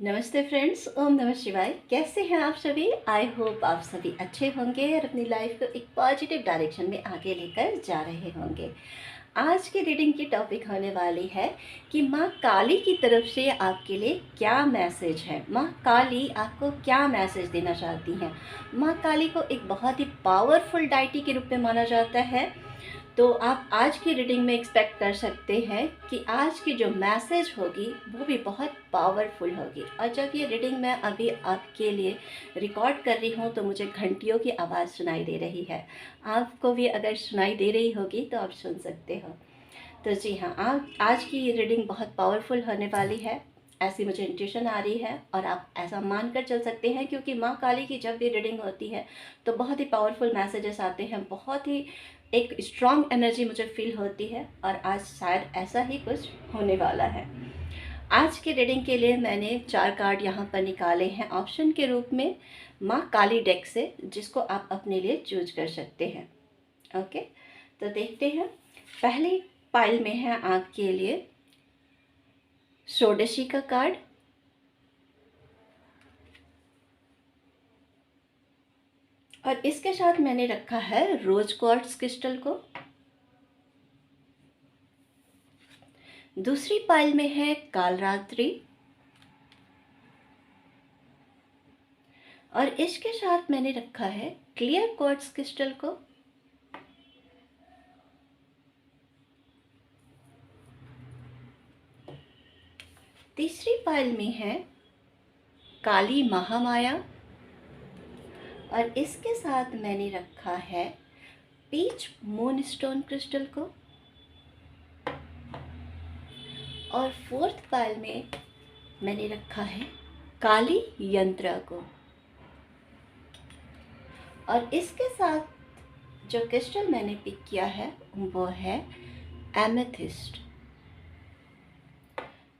नमस्ते फ्रेंड्स, ओम नमः शिवाय। कैसे हैं आप सभी? आई होप आप सभी अच्छे होंगे और अपनी लाइफ को एक पॉजिटिव डायरेक्शन में आगे लेकर जा रहे होंगे। आज की रीडिंग की टॉपिक होने वाली है कि माँ काली की तरफ से आपके लिए क्या मैसेज है। माँ काली आपको क्या मैसेज देना चाहती हैं। माँ काली को एक बहुत ही पावरफुल डाइटी के रूप में माना जाता है। तो आप आज की रीडिंग में एक्सपेक्ट कर सकते हैं कि आज की जो मैसेज होगी वो भी बहुत पावरफुल होगी। और जब ये रीडिंग मैं अभी आपके लिए रिकॉर्ड कर रही हूँ तो मुझे घंटियों की आवाज़ सुनाई दे रही है। आपको भी अगर सुनाई दे रही होगी तो आप सुन सकते हो। तो जी हाँ, आज की रीडिंग बहुत पावरफुल होने वाली है, ऐसी मुझे इंट्यूशन आ रही है। और आप ऐसा मान कर चल सकते हैं क्योंकि माँ काली की जब भी रीडिंग होती है तो बहुत ही पावरफुल मैसेजेस आते हैं, बहुत ही एक स्ट्रॉन्ग एनर्जी मुझे फील होती है। और आज शायद ऐसा ही कुछ होने वाला है। आज की रीडिंग के लिए मैंने 4 कार्ड यहाँ पर निकाले हैं ऑप्शन के रूप में माँ काली डेक से, जिसको आप अपने लिए चूज कर सकते हैं। ओके, तो देखते हैं। पहली पाइल में है आपके लिए षोडशी का कार्ड, और इसके साथ मैंने रखा है रोज क्वार्ट्ज क्रिस्टल को। दूसरी पाइल में है कालरात्रि, और इसके साथ मैंने रखा है क्लियर क्वार्ट्ज क्रिस्टल को। तीसरी पाइल में है काली महामाया, और इसके साथ मैंने रखा है पीच मूनस्टोन क्रिस्टल को। और फोर्थ पाइल में मैंने रखा है काली यंत्र को। और इसके साथ जो क्रिस्टल मैंने पिक किया है वो है एमेथिस्ट।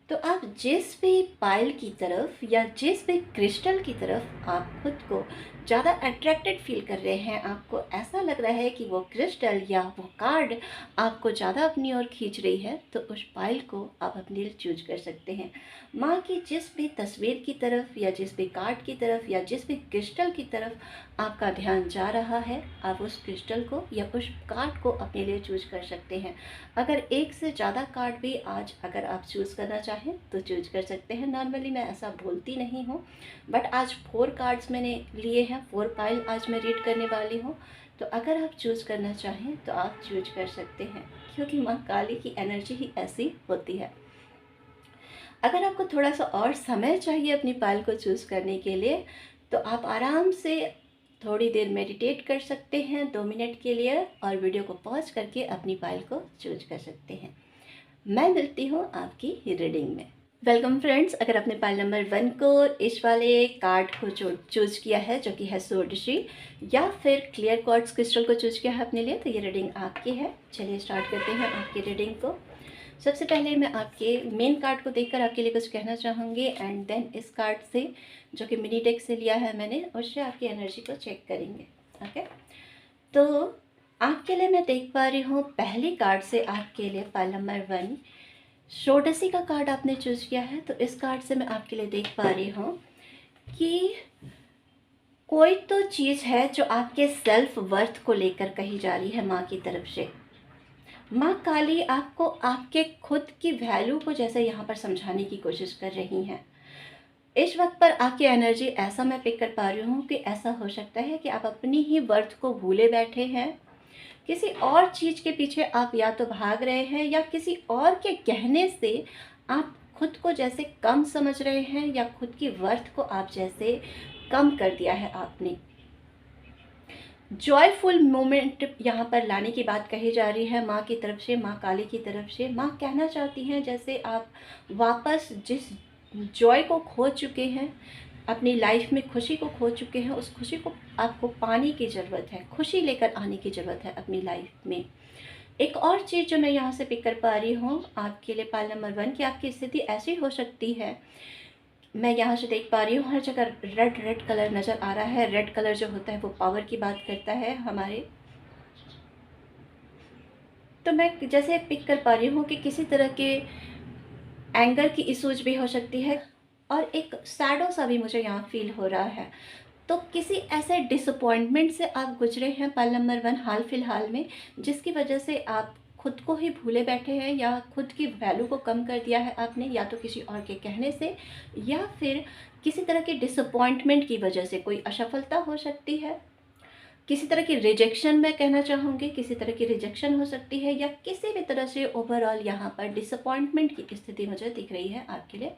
तो आप जिस भी पाइल की तरफ या जिस भी क्रिस्टल की तरफ आप खुद को ज़्यादा अट्रैक्टेड फील कर रहे हैं, आपको ऐसा लग रहा है कि वो क्रिस्टल या वो कार्ड आपको ज़्यादा अपनी ओर खींच रही है, तो उस पाइल को आप अपने लिए चूज कर सकते हैं। माँ की जिस भी तस्वीर की तरफ या जिस भी कार्ड की तरफ या जिस भी क्रिस्टल की तरफ आपका ध्यान जा रहा है, आप उस क्रिस्टल को या उस कार्ड को अपने लिए चूज कर सकते हैं। अगर एक से ज़्यादा कार्ड भी आज अगर आप चूज़ करना चाहें तो चूज कर सकते हैं। नॉर्मली मैं ऐसा बोलती नहीं हूँ, बट आज 4 कार्ड्स मैंने लिए हैं, 4 पाइल आज मैं रीड करने वाली हूँ। तो अगर आप चूज़ करना चाहें तो आप चूज कर सकते हैं, क्योंकि माँ काली की एनर्जी ही ऐसी होती है। अगर आपको थोड़ा सा और समय चाहिए अपनी पाइल को चूज़ करने के लिए, तो आप आराम से थोड़ी देर मेडिटेट कर सकते हैं 2 मिनट के लिए, और वीडियो को पॉज करके अपनी पाइल को चूज कर सकते हैं। मैं मिलती हूँ आपकी रीडिंग में। वेलकम फ्रेंड्स, अगर आपने पाइल नंबर 1 को इस वाले कार्ड को चूज किया है जो कि है षोडशी, या फिर क्लियर क्वार्ट्ज क्रिस्टल को चूज किया है अपने लिए, तो ये रीडिंग आपकी है। चलिए स्टार्ट करते हैं आपकी रीडिंग को। सबसे पहले मैं आपके मेन कार्ड को देखकर आपके लिए कुछ कहना चाहूँगी, एंड देन इस कार्ड से जो कि मिनी डेक से लिया है मैंने, उससे आपकी एनर्जी को चेक करेंगे। ओके, तो आपके लिए मैं देख पा रही हूँ पहली कार्ड से आपके लिए पाइल नंबर 1 षोडशी का कार्ड आपने चूज किया है। तो इस कार्ड से मैं आपके लिए देख पा रही हूँ कि कोई तो चीज़ है जो आपके सेल्फ वर्थ को लेकर कही जा रही है माँ की तरफ से। माँ काली आपको आपके खुद की वैल्यू को जैसे यहाँ पर समझाने की कोशिश कर रही हैं। इस वक्त पर आपकी एनर्जी ऐसा मैं पिक कर पा रही हूँ कि ऐसा हो सकता है कि आप अपनी ही वर्थ को भूले बैठे हैं। किसी और चीज़ के पीछे आप या तो भाग रहे हैं, या किसी और के कहने से आप खुद को जैसे कम समझ रहे हैं, या खुद की वर्थ को आप जैसे कम कर दिया है आपने। जॉयफुल मोमेंट यहाँ पर लाने की बात कही जा रही है माँ की तरफ से, माँ काली की तरफ से। माँ कहना चाहती हैं जैसे आप वापस जिस जॉय को खो चुके हैं, अपनी लाइफ में खुशी को खो चुके हैं, उस खुशी को आपको पाने की ज़रूरत है, खुशी लेकर आने की ज़रूरत है अपनी लाइफ में। एक और चीज़ जो मैं यहाँ से पिक कर पा रही हूँ आपके लिए पाइल नंबर 1 की, आपकी स्थिति ऐसी हो सकती है, मैं यहाँ से देख पा रही हूँ हर जगह रेड रेड कलर नज़र आ रहा है। रेड कलर जो होता है वो पावर की बात करता है हमारे। तो मैं जैसे पिक कर पा रही हूँ कि किसी तरह के एंगर की इश्यूज भी हो सकती है, और एक सैडो सा भी मुझे यहाँ फील हो रहा है। तो किसी ऐसे डिसअपॉइंटमेंट से आप गुजरे हैं पाल नंबर 1 हाल फिलहाल में, जिसकी वजह से आप खुद को ही भूले बैठे हैं या खुद की वैल्यू को कम कर दिया है आपने, या तो किसी और के कहने से, या फिर किसी तरह के डिसअपॉइंटमेंट की वजह से कोई असफलता हो सकती है, किसी तरह की रिजेक्शन, मैं कहना चाहूँगी किसी तरह की रिजेक्शन हो सकती है, या किसी भी तरह से ओवरऑल यहाँ पर डिसअपॉइंटमेंट की स्थिति मुझे दिख रही है आपके लिए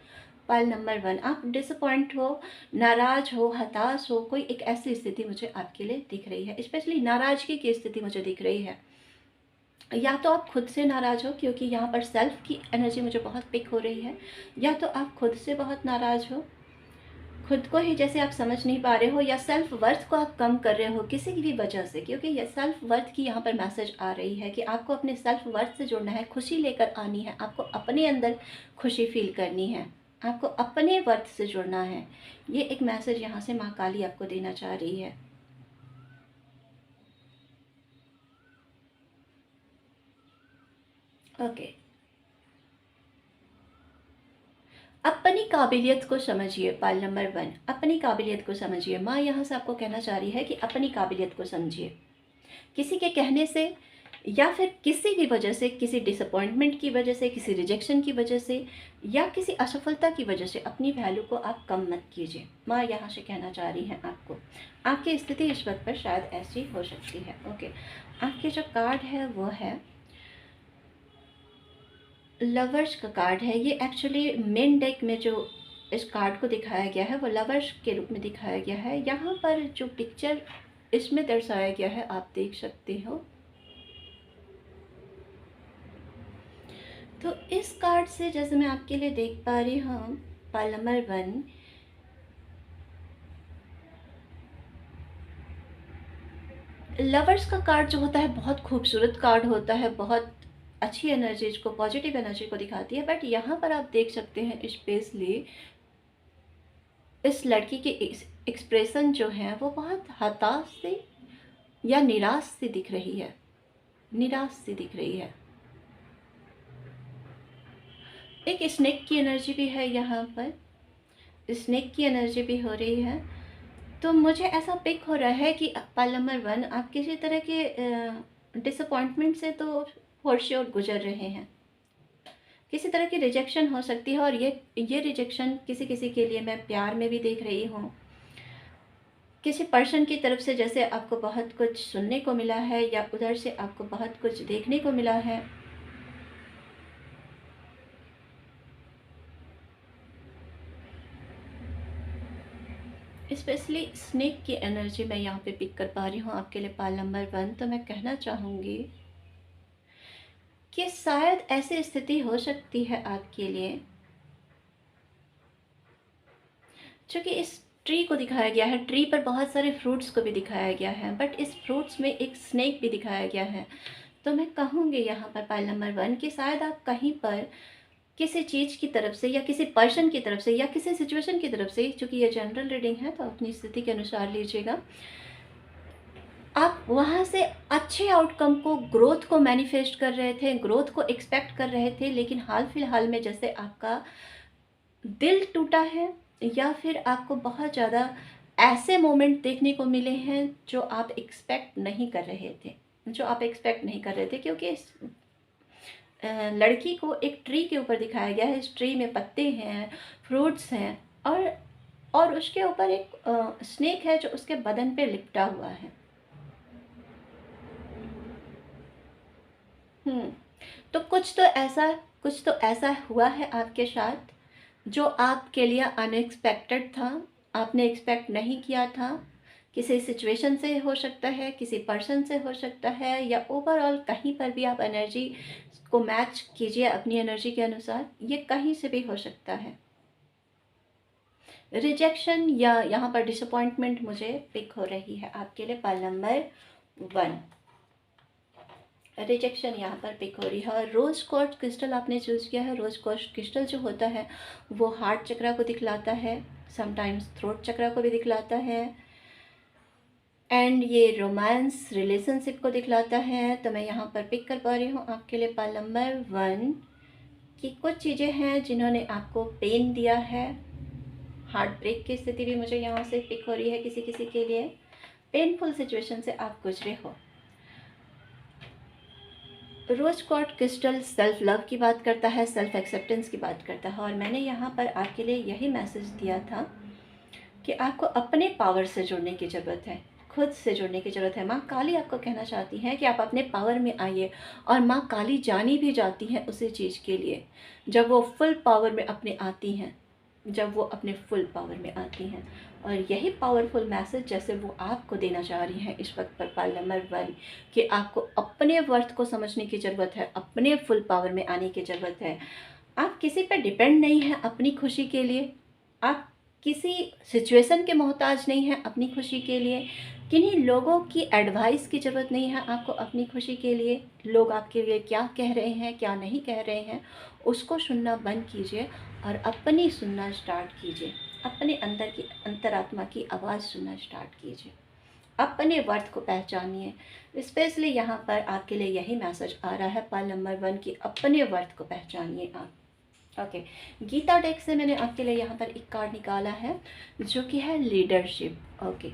पाल नंबर 1। आप डिसअपॉइंट हो, नाराज़ हो, हताश हो, कोई एक ऐसी स्थिति मुझे आपके लिए दिख रही है। स्पेशली नाराज़गी की स्थिति मुझे दिख रही है। या तो आप खुद से नाराज़ हो, क्योंकि यहाँ पर सेल्फ की एनर्जी मुझे बहुत पिक हो रही है, या तो आप खुद से बहुत नाराज़ हो, खुद को ही जैसे आप समझ नहीं पा रहे हो, या सेल्फ वर्थ को आप कम कर रहे हो किसी की भी वजह से, क्योंकि ये सेल्फ वर्थ की यहाँ पर मैसेज आ रही है कि आपको अपने सेल्फ वर्थ से जुड़ना है, खुशी लेकर आनी है, आपको अपने अंदर खुशी फील करनी है, आपको अपने वर्थ से जुड़ना है। ये एक मैसेज यहाँ से माँ काली आपको देना चाह रही है। ओके, अपनी काबिलियत को समझिए पाल नंबर 1, अपनी काबिलियत को समझिए। माँ यहाँ से आपको कहना चाह रही है कि अपनी काबिलियत को समझिए। किसी के कहने से या फिर किसी भी वजह से, किसी डिसअपॉइंटमेंट की वजह से, किसी रिजेक्शन की वजह से, या किसी असफलता की वजह से अपनी वैल्यू को आप कम मत कीजिए। माँ यहाँ से कहना चाह रही हैं आपको, आपकी स्थिति इस वक्त पर शायद ऐसी हो सकती है। ओके, आपके जो कार्ड है वो है लवर्स का कार्ड है। ये एक्चुअली मेन डेक में जो इस कार्ड को दिखाया गया है वो लवर्स के रूप में दिखाया गया है। यहाँ पर जो पिक्चर इसमें दर्शाया गया है आप देख सकते हो। तो इस कार्ड से जैसे मैं आपके लिए देख पा रही हूँ पाल नंबर 1, लवर्स का कार्ड जो होता है बहुत खूबसूरत कार्ड होता है, बहुत अच्छी एनर्जीज को, पॉजिटिव एनर्जी को दिखाती है। बट यहाँ पर आप देख सकते हैं स्पेशली इस लड़की के एक्सप्रेशन जो है वो बहुत हताश से या निराश सी दिख रही है, निराश सी दिख रही है। एक स्नेक की एनर्जी भी है यहाँ पर, स्नेक की एनर्जी भी हो रही है। तो मुझे ऐसा पिक हो रहा है कि पाल नंबर 1 आप किसी तरह के डिसअपॉइंटमेंट से तो फॉर श्योर गुजर रहे हैं। किसी तरह की रिजेक्शन हो सकती है, और ये रिजेक्शन किसी किसी के लिए मैं प्यार में भी देख रही हूँ। किसी पर्सन की तरफ से जैसे आपको बहुत कुछ सुनने को मिला है, या उधर से आपको बहुत कुछ देखने को मिला है। स्पेशली स्नेक की एनर्जी मैं यहाँ पे पिक कर पा रही हूँ आपके लिए पाल नंबर 1। तो मैं कहना चाहूँगी कि शायद ऐसी स्थिति हो सकती है आपके लिए, क्योंकि इस ट्री को दिखाया गया है, ट्री पर बहुत सारे फ्रूट्स को भी दिखाया गया है, बट इस फ्रूट्स में एक स्नेक भी दिखाया गया है। तो मैं कहूँगी यहाँ पर पाइल नंबर 1 कि शायद आप कहीं पर किसी चीज़ की तरफ से, या किसी पर्सन की तरफ से, या किसी सिचुएशन की तरफ से, चूँकि ये जनरल रीडिंग है तो अपनी स्थिति के अनुसार लीजिएगा, आप वहाँ से अच्छे आउटकम को, ग्रोथ को मैनिफेस्ट कर रहे थे, ग्रोथ को एक्सपेक्ट कर रहे थे, लेकिन हाल फिलहाल में जैसे आपका दिल टूटा है, या फिर आपको बहुत ज़्यादा ऐसे मोमेंट देखने को मिले हैं जो आप एक्सपेक्ट नहीं कर रहे थे, जो आप एक्सपेक्ट नहीं कर रहे थे। क्योंकि इस लड़की को एक ट्री के ऊपर दिखाया गया है, इस ट्री में पत्ते हैं, फ्रूट्स हैं, और उसके ऊपर एक स्नेक है जो उसके बदन पे लिपटा हुआ है। तो कुछ तो ऐसा हुआ है आपके साथ जो आपके लिए अनएक्सपेक्टेड था, आपने एक्सपेक्ट नहीं किया था। किसी सिचुएशन से हो सकता है, किसी पर्सन से हो सकता है, या ओवरऑल कहीं पर भी आप एनर्जी को मैच कीजिए अपनी एनर्जी के अनुसार, ये कहीं से भी हो सकता है। रिजेक्शन या यहाँ पर डिसअपॉइंटमेंट मुझे पिक हो रही है आपके लिए पाल नंबर 1। रिजेक्शन यहाँ पर पिक हो रही है। और रोज़ क्वार्ट्ज क्रिस्टल आपने चूज़ किया है। रोज़ क्वार्ट्ज क्रिस्टल जो होता है वो हार्ट चक्रा को दिखलाता है, समटाइम्स थ्रोट चक्रा को भी दिखलाता है, एंड ये रोमांस रिलेशनशिप को दिखलाता है। तो मैं यहाँ पर पिक कर पा रही हूँ आपके लिए पाल नंबर 1 कि कुछ चीज़ें हैं जिन्होंने आपको पेन दिया है, हार्ट ब्रेक की स्थिति भी मुझे यहाँ से पिक हो रही है किसी किसी के लिए। पेनफुल सिचुएशन से आप गुजरे हो। रोज क्वार्ट्ज क्रिस्टल सेल्फ लव की बात करता है, सेल्फ एक्सेप्टेंस की बात करता है, और मैंने यहाँ पर आपके लिए यही मैसेज दिया था कि आपको अपने पावर से जुड़ने की ज़रूरत है, खुद से जुड़ने की ज़रूरत है। माँ काली आपको कहना चाहती हैं कि आप अपने पावर में आइए, और माँ काली जानी भी जाती हैं उसी चीज़ के लिए जब वो फुल पावर में अपने आती हैं, जब वो अपने फुल पावर में आती हैं। और यही पावरफुल मैसेज जैसे वो आपको देना चाह रही हैं इस वक्त पर पाल नंबर 1 कि आपको अपने वर्थ को समझने की ज़रूरत है, अपने फुल पावर में आने की ज़रूरत है। आप किसी पर डिपेंड नहीं हैं अपनी खुशी के लिए, आप किसी सिचुएशन के मोहताज नहीं हैं अपनी खुशी के लिए, किन्हीं लोगों की एडवाइस की ज़रूरत नहीं है आपको अपनी खुशी के लिए। लोग आपके लिए क्या कह रहे हैं क्या नहीं कह रहे हैं उसको सुनना बंद कीजिए और अपनी सुनना स्टार्ट कीजिए, अपने अंदर की अंतरात्मा की आवाज़ सुनना स्टार्ट कीजिए, अपने वर्थ को पहचानिए। स्पेशली यहाँ पर आपके लिए यही मैसेज आ रहा है पाल नंबर 1 की अपने वर्थ को पहचानिए आप। ओके, गीता डेक से मैंने आपके लिए यहाँ पर एक कार्ड निकाला है जो कि है लीडरशिप। ओके,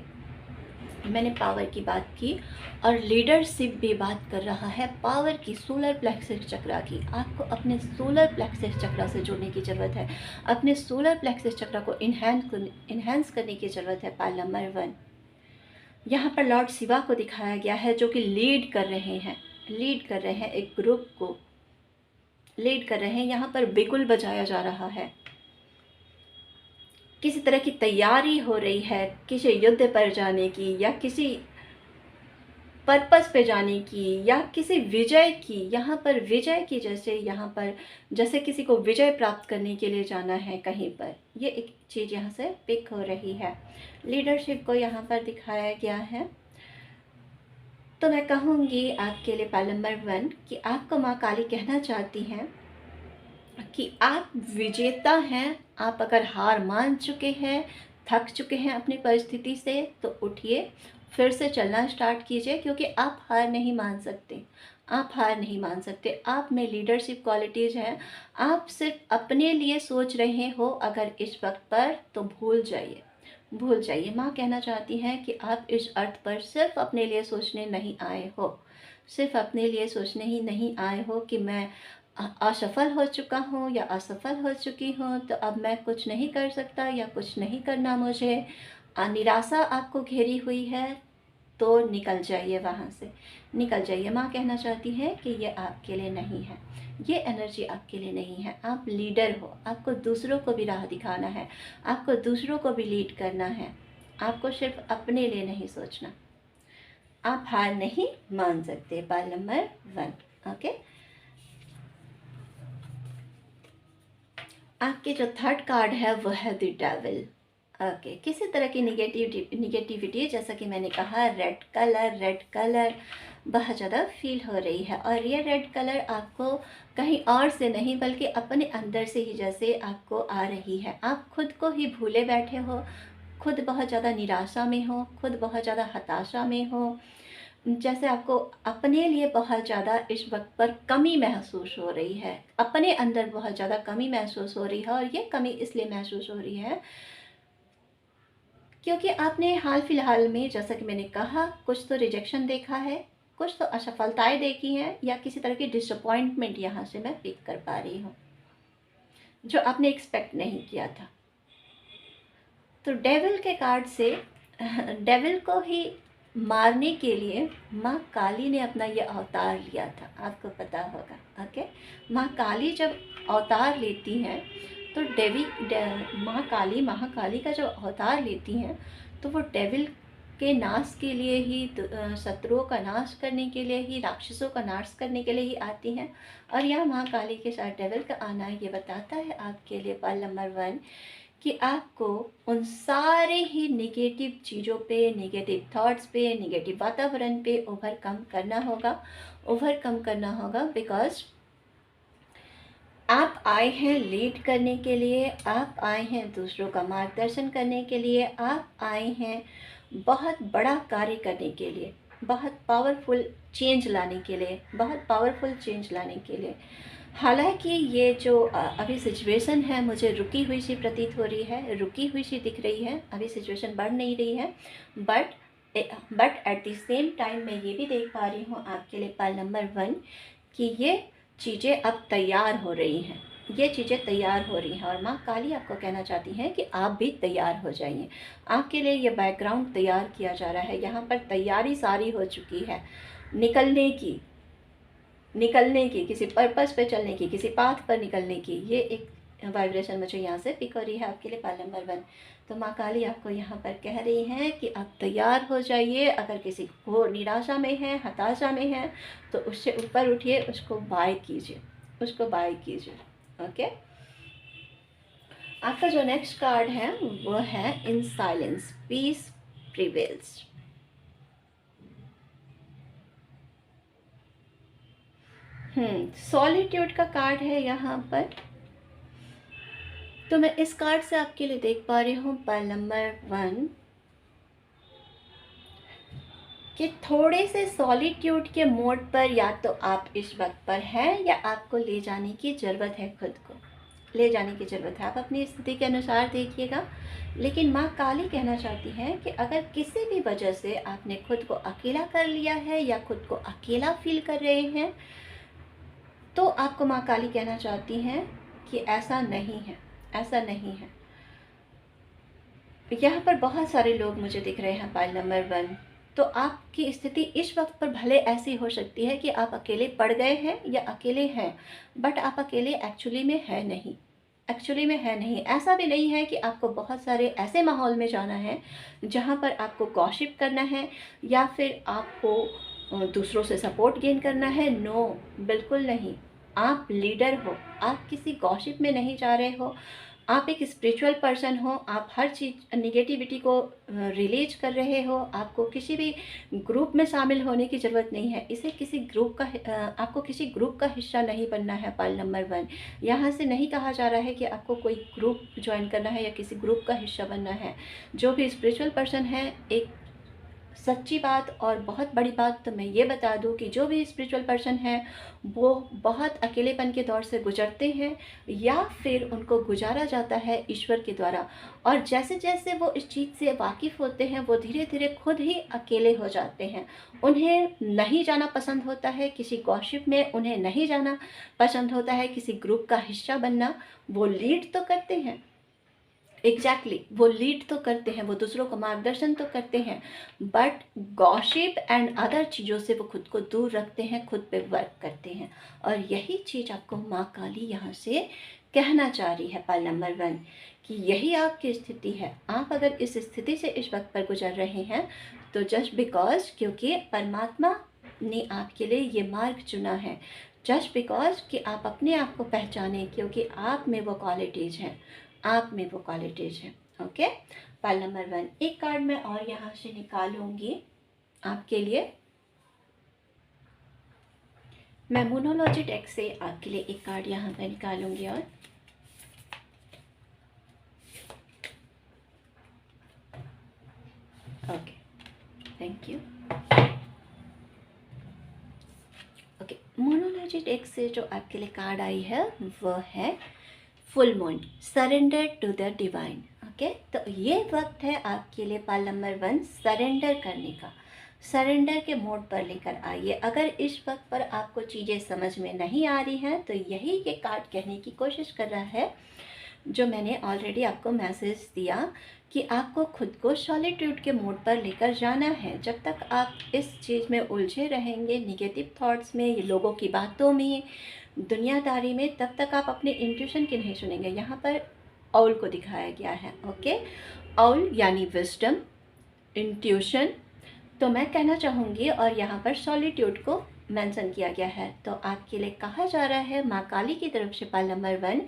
मैंने पावर की बात की और लीडरशिप भी बात कर रहा है पावर की, सोलर प्लेक्सस चक्रा की। आपको अपने सोलर प्लेक्सस चक्रा से जुड़ने की ज़रूरत है, अपने सोलर प्लेक्सस चक्रा को इन्हेंस करने की ज़रूरत है पाल नंबर 1। यहाँ पर लॉर्ड शिवा को दिखाया गया है जो कि लीड कर रहे हैं एक ग्रुप को लीड कर रहे हैं। यहाँ पर बिगुल बजाया जा रहा है, किसी तरह की तैयारी हो रही है किसी युद्ध पर जाने की या किसी पर्पस पे जाने की या किसी विजय की। यहाँ पर विजय की जैसे किसी को विजय प्राप्त करने के लिए जाना है कहीं पर, ये एक चीज़ यहाँ से पिक हो रही है। लीडरशिप को यहाँ पर दिखाया गया है। तो मैं कहूँगी आपके लिए पाल नंबर 1 कि आपको माँ काली कहना चाहती हैं कि आप विजेता हैं। आप अगर हार मान चुके हैं, थक चुके हैं अपनी परिस्थिति से, तो उठिए, फिर से चलना स्टार्ट कीजिए, क्योंकि आप हार नहीं मान सकते। आप हार नहीं मान सकते। आप में लीडरशिप क्वालिटीज़ हैं। आप सिर्फ अपने लिए सोच रहे हो अगर इस वक्त पर, तो भूल जाइए। माँ कहना चाहती हैं कि आप इस अर्थ पर सिर्फ अपने लिए सोचने नहीं आए हो, सिर्फ अपने लिए सोचने ही नहीं आए हो कि मैं असफल हो चुका हूँ या असफल हो चुकी हूँ, तो अब मैं कुछ नहीं कर सकता या कुछ नहीं करना मुझे। निराशा आपको घेरी हुई है, तो निकल जाइए, वहाँ से निकल जाइए। माँ कहना चाहती है कि ये आपके लिए नहीं है, ये एनर्जी आपके लिए नहीं है। आप लीडर हो, आपको दूसरों को भी राह दिखाना है, आपको दूसरों को भी लीड करना है, आपको सिर्फ अपने लिए नहीं सोचना। आप हार नहीं मान सकते पाल नंबर 1। ओके, आपके जो थर्ड कार्ड है वो है द डेविल। ओके, किसी तरह की निगेटिविटी जैसा कि मैंने कहा, रेड कलर बहुत ज़्यादा फील हो रही है। और ये रेड कलर आपको कहीं और से नहीं बल्कि अपने अंदर से ही जैसे आपको आ रही है। आप खुद को ही भूले बैठे हो, खुद बहुत ज़्यादा निराशा में हो, खुद बहुत ज़्यादा हताशा में हो, जैसे आपको अपने लिए बहुत ज़्यादा इस वक्त पर कमी महसूस हो रही है, अपने अंदर बहुत ज़्यादा कमी महसूस हो रही है। और ये कमी इसलिए महसूस हो रही है क्योंकि आपने हाल फिलहाल में, जैसा कि मैंने कहा, कुछ तो रिजेक्शन देखा है, कुछ तो असफलताएं देखी हैं, या किसी तरह की डिसअपॉइंटमेंट यहाँ से मैं पिक कर पा रही हूँ जो आपने एक्सपेक्ट नहीं किया था। तो डेविल के कार्ड से डेविल को ही मारने के लिए माँ काली ने अपना ये अवतार लिया था, आपको पता होगा। ओके, माँ काली जब अवतार लेती हैं तो महाकाली का जब अवतार लेती हैं तो वो डेविल के नाश के लिए ही, शत्रुओं का नाश करने के लिए ही, राक्षसों का नाश करने के लिए ही आती हैं। और यह महाकाली के साथ डेविल का आना ये बताता है आपके लिए पाल नंबर 1 कि आपको उन सारे ही नेगेटिव चीज़ों पे, नेगेटिव थॉट्स पे, नेगेटिव वातावरण पे ओवरकम करना होगा। बिकॉज आप आए हैं लीड करने के लिए, आप आए हैं दूसरों का मार्गदर्शन करने के लिए, आप आए हैं बहुत बड़ा कार्य करने के लिए, बहुत पावरफुल चेंज लाने के लिए। हालाँकि ये जो अभी सिचुएशन है मुझे रुकी हुई सी प्रतीत हो रही है, रुकी हुई सी दिख रही है, अभी सिचुएशन बढ़ नहीं रही है। But but at the same time मैं ये भी देख पा रही हूँ आपके लिए पाल नंबर 1 कि ये चीज़ें अब तैयार हो रही हैं, ये चीज़ें तैयार हो रही हैं और माँ काली आपको कहना चाहती हैं कि आप भी तैयार हो जाइए। आपके लिए ये बैकग्राउंड तैयार किया जा रहा है, यहाँ पर तैयारी सारी हो चुकी है निकलने की, किसी पर्पस पे चलने की, किसी पाथ पर निकलने की। ये एक वाइब्रेशन मुझे यहाँ से पिक हो रही है आपके लिए पाल नंबर 1। तो माँ काली आपको यहाँ पर कह रही हैं कि आप तैयार हो जाइए। अगर किसी को निराशा में है, हताशा में है, तो उससे ऊपर उठिए, उसको बाय कीजिए, उसको बाय कीजिए। ओके, आपका जो नेक्स्ट कार्ड है वो है in silence peace prevails. Solitude का कार्ड है यहाँ पर। तो मैं इस कार्ड से आपके लिए देख पा रही हूँ पाइल नंबर 1 कि थोड़े से सॉलिट्यूड के मोड पर या तो आप इस वक्त पर हैं या आपको ले जाने की ज़रूरत है, खुद को ले जाने की ज़रूरत है। आप अपनी स्थिति के अनुसार देखिएगा, लेकिन माँ काली कहना चाहती हैं कि अगर किसी भी वजह से आपने खुद को अकेला कर लिया है या खुद को अकेला फील कर रहे हैं, तो आपको माँ काली कहना चाहती हैं कि ऐसा नहीं है, ऐसा नहीं है। यहाँ पर बहुत सारे लोग मुझे दिख रहे हैं पाइल नंबर 1। तो आपकी स्थिति इस वक्त पर भले ऐसी हो सकती है कि आप अकेले पड़ गए हैं या अकेले हैं, बट आप अकेले एक्चुअली में है नहीं, एक्चुअली में है नहीं। ऐसा भी नहीं है कि आपको बहुत सारे ऐसे माहौल में जाना है जहाँ पर आपको गॉसिप करना है या फिर आपको दूसरों से सपोर्ट गेन करना है। नो, बिल्कुल नहीं। आप लीडर हो, आप किसी गॉसिप में नहीं जा रहे हो, आप एक स्पिरिचुअल पर्सन हो। आप हर चीज़ निगेटिविटी को रिलीज कर रहे हो। आपको किसी भी ग्रुप में शामिल होने की ज़रूरत नहीं है। इसे किसी ग्रुप का आपको किसी ग्रुप का हिस्सा नहीं बनना है। पाइल नंबर 1 यहाँ से नहीं कहा जा रहा है कि आपको कोई ग्रुप ज्वाइन करना है या किसी ग्रुप का हिस्सा बनना है। जो भी स्पिरिचुअल पर्सन है, एक सच्ची बात और बहुत बड़ी बात तो मैं ये बता दूं कि जो भी स्पिरिचुअल पर्सन है वो बहुत अकेलेपन के दौर से गुजरते हैं या फिर उनको गुजारा जाता है ईश्वर के द्वारा। और जैसे जैसे वो इस चीज़ से वाकिफ़ होते हैं वो धीरे धीरे खुद ही अकेले हो जाते हैं। उन्हें नहीं जाना पसंद होता है किसी गॉसिप में, उन्हें नहीं जाना पसंद होता है किसी ग्रुप का हिस्सा बनना। वो लीड तो करते हैं, एग्जैक्टली वो लीड तो करते हैं, वो दूसरों को मार्गदर्शन तो करते हैं, बट गॉसिप एंड अदर चीज़ों से वो खुद को दूर रखते हैं, खुद पे वर्क करते हैं। और यही चीज़ आपको माँ काली यहाँ से कहना चाह रही है पाइल नंबर 1 कि यही आपकी स्थिति है। आप अगर इस स्थिति से इस वक्त पर गुजर रहे हैं तो जस्ट बिकॉज क्योंकि परमात्मा ने आपके लिए ये मार्ग चुना है, जस्ट बिकॉज कि आप अपने आप को पहचानें, क्योंकि आप में वो क्वालिटीज़ हैं, आप में वो क्वालिटीज़ हैं। ओके, पाइल नंबर 1 एक कार्ड मैं और यहाँ से निकालूंगी आपके लिए। मैं मोनोलॉजी डेक से आपके लिए एक कार्ड यहाँ पर निकालूंगी और okay, thank you. Okay, moonology deck से जो आपके लिए कार्ड आई है वो है full moon, surrender to the divine. Okay, तो ये वक्त है आपके लिए पाइल नंबर 1 सरेंडर करने का। सरेंडर के मोड पर लेकर आइए। अगर इस वक्त पर आपको चीज़ें समझ में नहीं आ रही हैं तो यही ये कार्ड कहने की कोशिश कर रहा है जो मैंने ऑलरेडी आपको मैसेज दिया कि आपको खुद को सॉलिट्यूड के मोड पर लेकर जाना है। जब तक आप इस चीज़ में उलझे रहेंगे, निगेटिव थॉट्स में, ये लोगों की बातों में, दुनियादारी में, तब तक आप अपने इंट्यूशन की नहीं सुनेंगे। यहाँ पर औल को दिखाया गया है। ओके, औल यानी विजडम, इंट्यूशन। तो मैं कहना चाहूँगी और यहाँ पर सॉलिट्यूड को मेंशन किया गया है। तो आपके लिए कहा जा रहा है माँ काली की तरफ से पाइल नंबर 1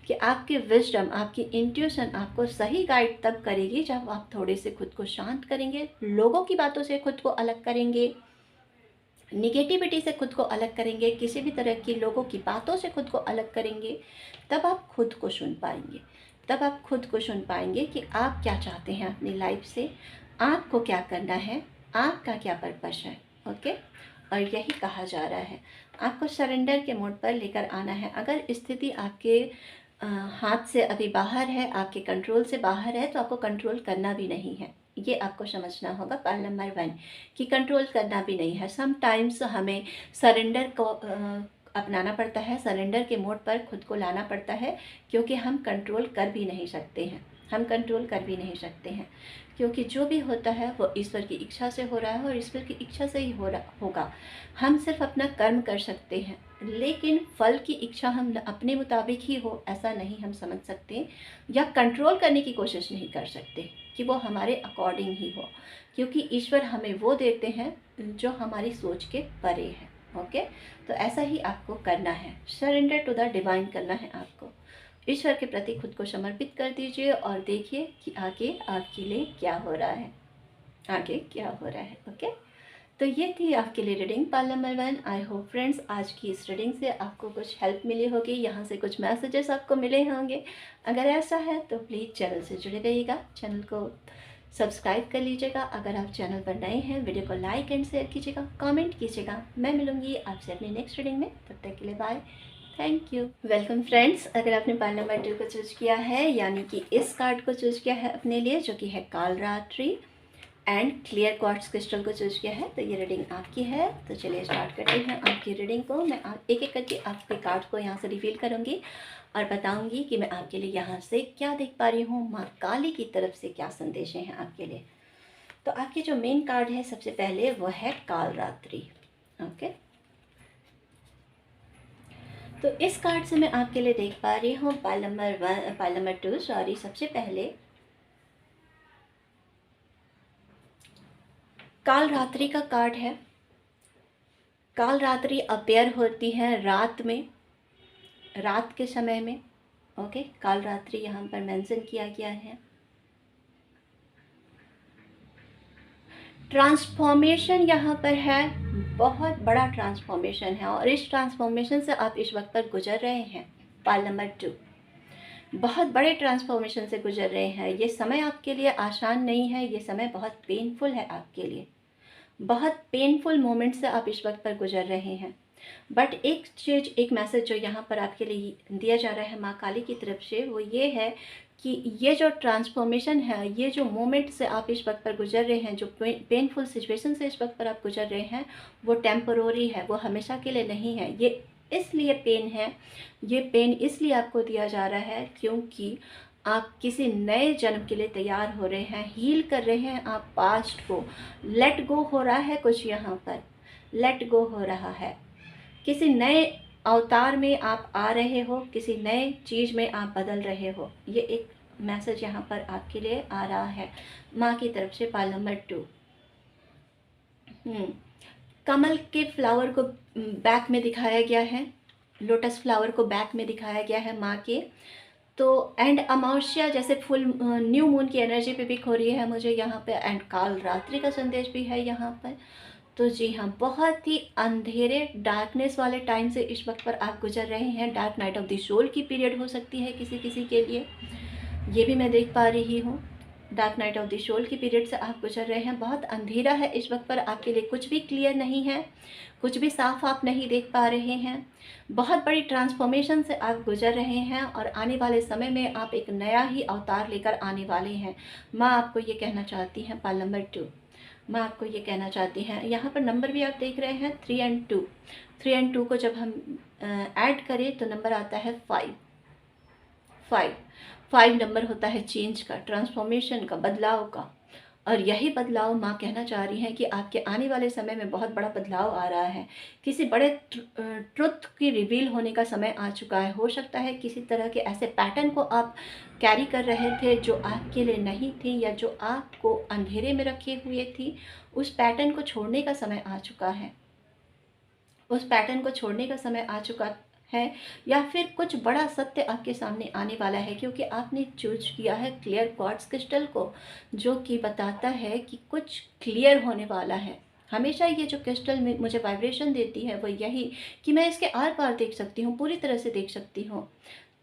कि आपकी विजडम, आपकी इंट्यूशन आपको सही गाइड तब करेगी जब आप थोड़े से खुद को शांत करेंगे, लोगों की बातों से खुद को अलग करेंगे, निगेटिविटी से खुद को अलग करेंगे, किसी भी तरह की लोगों की बातों से खुद को अलग करेंगे। तब आप खुद को सुन पाएंगे, तब आप खुद को सुन पाएंगे कि आप क्या चाहते हैं अपनी लाइफ से, आपको क्या करना है, आपका क्या पर्पस है। ओके, और यही कहा जा रहा है, आपको सरेंडर के मोड पर लेकर आना है। अगर स्थिति आपके हाथ से अभी बाहर है, आपके कंट्रोल से बाहर है, तो आपको कंट्रोल करना भी नहीं है। ये आपको समझना होगा पॉइंट नंबर 1 कि कंट्रोल करना भी नहीं है। सम टाइम्स हमें सरेंडर को अपनाना पड़ता है, सरेंडर के मोड पर खुद को लाना पड़ता है, क्योंकि हम कंट्रोल कर भी नहीं सकते हैं, हम कंट्रोल कर भी नहीं सकते हैं, क्योंकि जो भी होता है वो ईश्वर की इच्छा से हो रहा है और ईश्वर की इच्छा से ही होगा। हम सिर्फ अपना कर्म कर सकते हैं, लेकिन फल की इच्छा हम अपने मुताबिक ही हो ऐसा नहीं हम समझ सकते, या कंट्रोल करने की कोशिश नहीं कर सकते कि वो हमारे अकॉर्डिंग ही हो, क्योंकि ईश्वर हमें वो देते हैं जो हमारी सोच के परे है। ओके, तो ऐसा ही आपको करना है, सरेंडर टू द डिवाइन करना है आपको। ईश्वर के प्रति खुद को समर्पित कर दीजिए और देखिए कि आगे आपके लिए क्या हो रहा है, आगे क्या हो रहा है। ओके, तो ये थी आपके लिए reading part number 1। I hope friends आज की इस रीडिंग से आपको कुछ हेल्प मिली होगी, यहाँ से कुछ मैसेजेस आपको मिले होंगे। अगर ऐसा है तो प्लीज़ चैनल से जुड़े रहिएगा, चैनल को सब्सक्राइब कर लीजिएगा। अगर आप चैनल पर नए हैं, वीडियो को लाइक एंड शेयर कीजिएगा, कमेंट कीजिएगा। मैं मिलूंगी आपसे अपनी नेक्स्ट रीडिंग में, तब तक के लिए bye, thank you. Welcome friends, अगर आपने पार्ट नंबर 2 को चूज किया है, यानी कि इस कार्ड को चूज किया है अपने लिए, जो कि है Kalratri and clear quartz crystal को चूज किया है, तो ये रीडिंग आपकी है। तो चलिए स्टार्ट करते हैं आपकी रीडिंग को। मैं एक एक करके आपके कार्ड को यहाँ से रिवील करूँगी और बताऊँगी कि मैं आपके लिए यहाँ से क्या देख पा रही हूँ, माँ काली की तरफ से क्या संदेश हैं आपके लिए। तो आपके जो मेन कार्ड है सबसे पहले वो है कालरात्रि। ओके, तो इस कार्ड से मैं आपके लिए देख पा रही हूँ पाइल नंबर 2 सॉरी, सबसे पहले काल रात्रि का कार्ड है। काल रात्रि अपेयर होती है रात में, रात के समय में। ओके, काल रात्रि यहाँ पर मेंशन किया गया है। ट्रांसफॉर्मेशन यहाँ पर है, बहुत बड़ा ट्रांसफॉर्मेशन है, और इस ट्रांसफॉर्मेशन से आप इस वक्त पर गुजर रहे हैं। पाइल नंबर 2 बहुत बड़े ट्रांसफॉर्मेशन से गुजर रहे हैं। ये समय आपके लिए आसान नहीं है, ये समय बहुत पेनफुल है आपके लिए, बहुत पेनफुल मोमेंट से आप इस वक्त पर गुजर रहे हैं। बट एक चीज़, एक मैसेज जो यहाँ पर आपके लिए दिया जा रहा है माँ काली की तरफ से, वो ये है कि ये जो ट्रांसफॉर्मेशन है, ये जो मोमेंट से आप इस वक्त पर गुजर रहे हैं, जो पेनफुल सिचुएशन से इस वक्त पर आप गुजर रहे हैं, वो टेम्परोरी है, वो हमेशा के लिए नहीं है। ये इसलिए पेन है, ये पेन इसलिए आपको दिया जा रहा है क्योंकि आप किसी नए जन्म के लिए तैयार हो रहे हैं, हील कर रहे हैं आप पास्ट को। लेट गो हो रहा है कुछ, यहाँ पर लेट गो हो रहा है। किसी नए अवतार में आप आ रहे हो, किसी नए चीज़ में आप बदल रहे हो। ये एक मैसेज यहाँ पर आपके लिए आ रहा है माँ की तरफ से। पाइल नंबर 2 कमल के फ्लावर को बैक में दिखाया गया है, लोटस फ्लावर को बैक में दिखाया गया है माँ के। तो एंड अमावस्या जैसे फुल न्यू मून की एनर्जी पे भी हो रही है मुझे यहाँ पे, एंड काल रात्रि का संदेश भी है यहाँ पर। तो जी हाँ, बहुत ही अंधेरे डार्कनेस वाले टाइम से इस वक्त पर आप गुजर रहे हैं। Dark night of the soul की पीरियड हो सकती है किसी किसी के लिए, ये भी मैं देख पा रही हूँ। Dark night of the soul की पीरियड से आप गुजर रहे हैं। बहुत अंधेरा है इस वक्त पर आपके लिए, कुछ भी क्लियर नहीं है, कुछ भी साफ आप नहीं देख पा रहे हैं। बहुत बड़ी ट्रांसफॉर्मेशन से आप गुजर रहे हैं और आने वाले समय में आप एक नया ही अवतार लेकर आने वाले हैं। माँ आपको ये कहना चाहती हैं, पाइल नंबर 2 माँ आपको ये कहना चाहती हैं। यहाँ पर नंबर भी आप देख रहे हैं 3 और 2। 3 और 2 को जब हम ऐड करें तो नंबर आता है 5। 5 नंबर होता है चेंज का, ट्रांसफॉर्मेशन का, बदलाव का। और यही बदलाव माँ कहना चाह रही हैं कि आपके आने वाले समय में बहुत बड़ा बदलाव आ रहा है। किसी बड़े ट्रुथ की रिवील होने का समय आ चुका है। हो सकता है किसी तरह के ऐसे पैटर्न को आप कैरी कर रहे थे जो आपके लिए नहीं थी, या जो आपको अंधेरे में रखे हुए थी। उस पैटर्न को छोड़ने का समय आ चुका है, उस पैटर्न को छोड़ने का समय आ चुका है, या फिर कुछ बड़ा सत्य आपके सामने आने वाला है, क्योंकि आपने चूज किया है क्लियर क्वार्ट्ज क्रिस्टल को, जो कि बताता है कि कुछ क्लियर होने वाला है। हमेशा ये जो क्रिस्टल में मुझे वाइब्रेशन देती है वो यही कि मैं इसके आर पार देख सकती हूँ, पूरी तरह से देख सकती हूँ।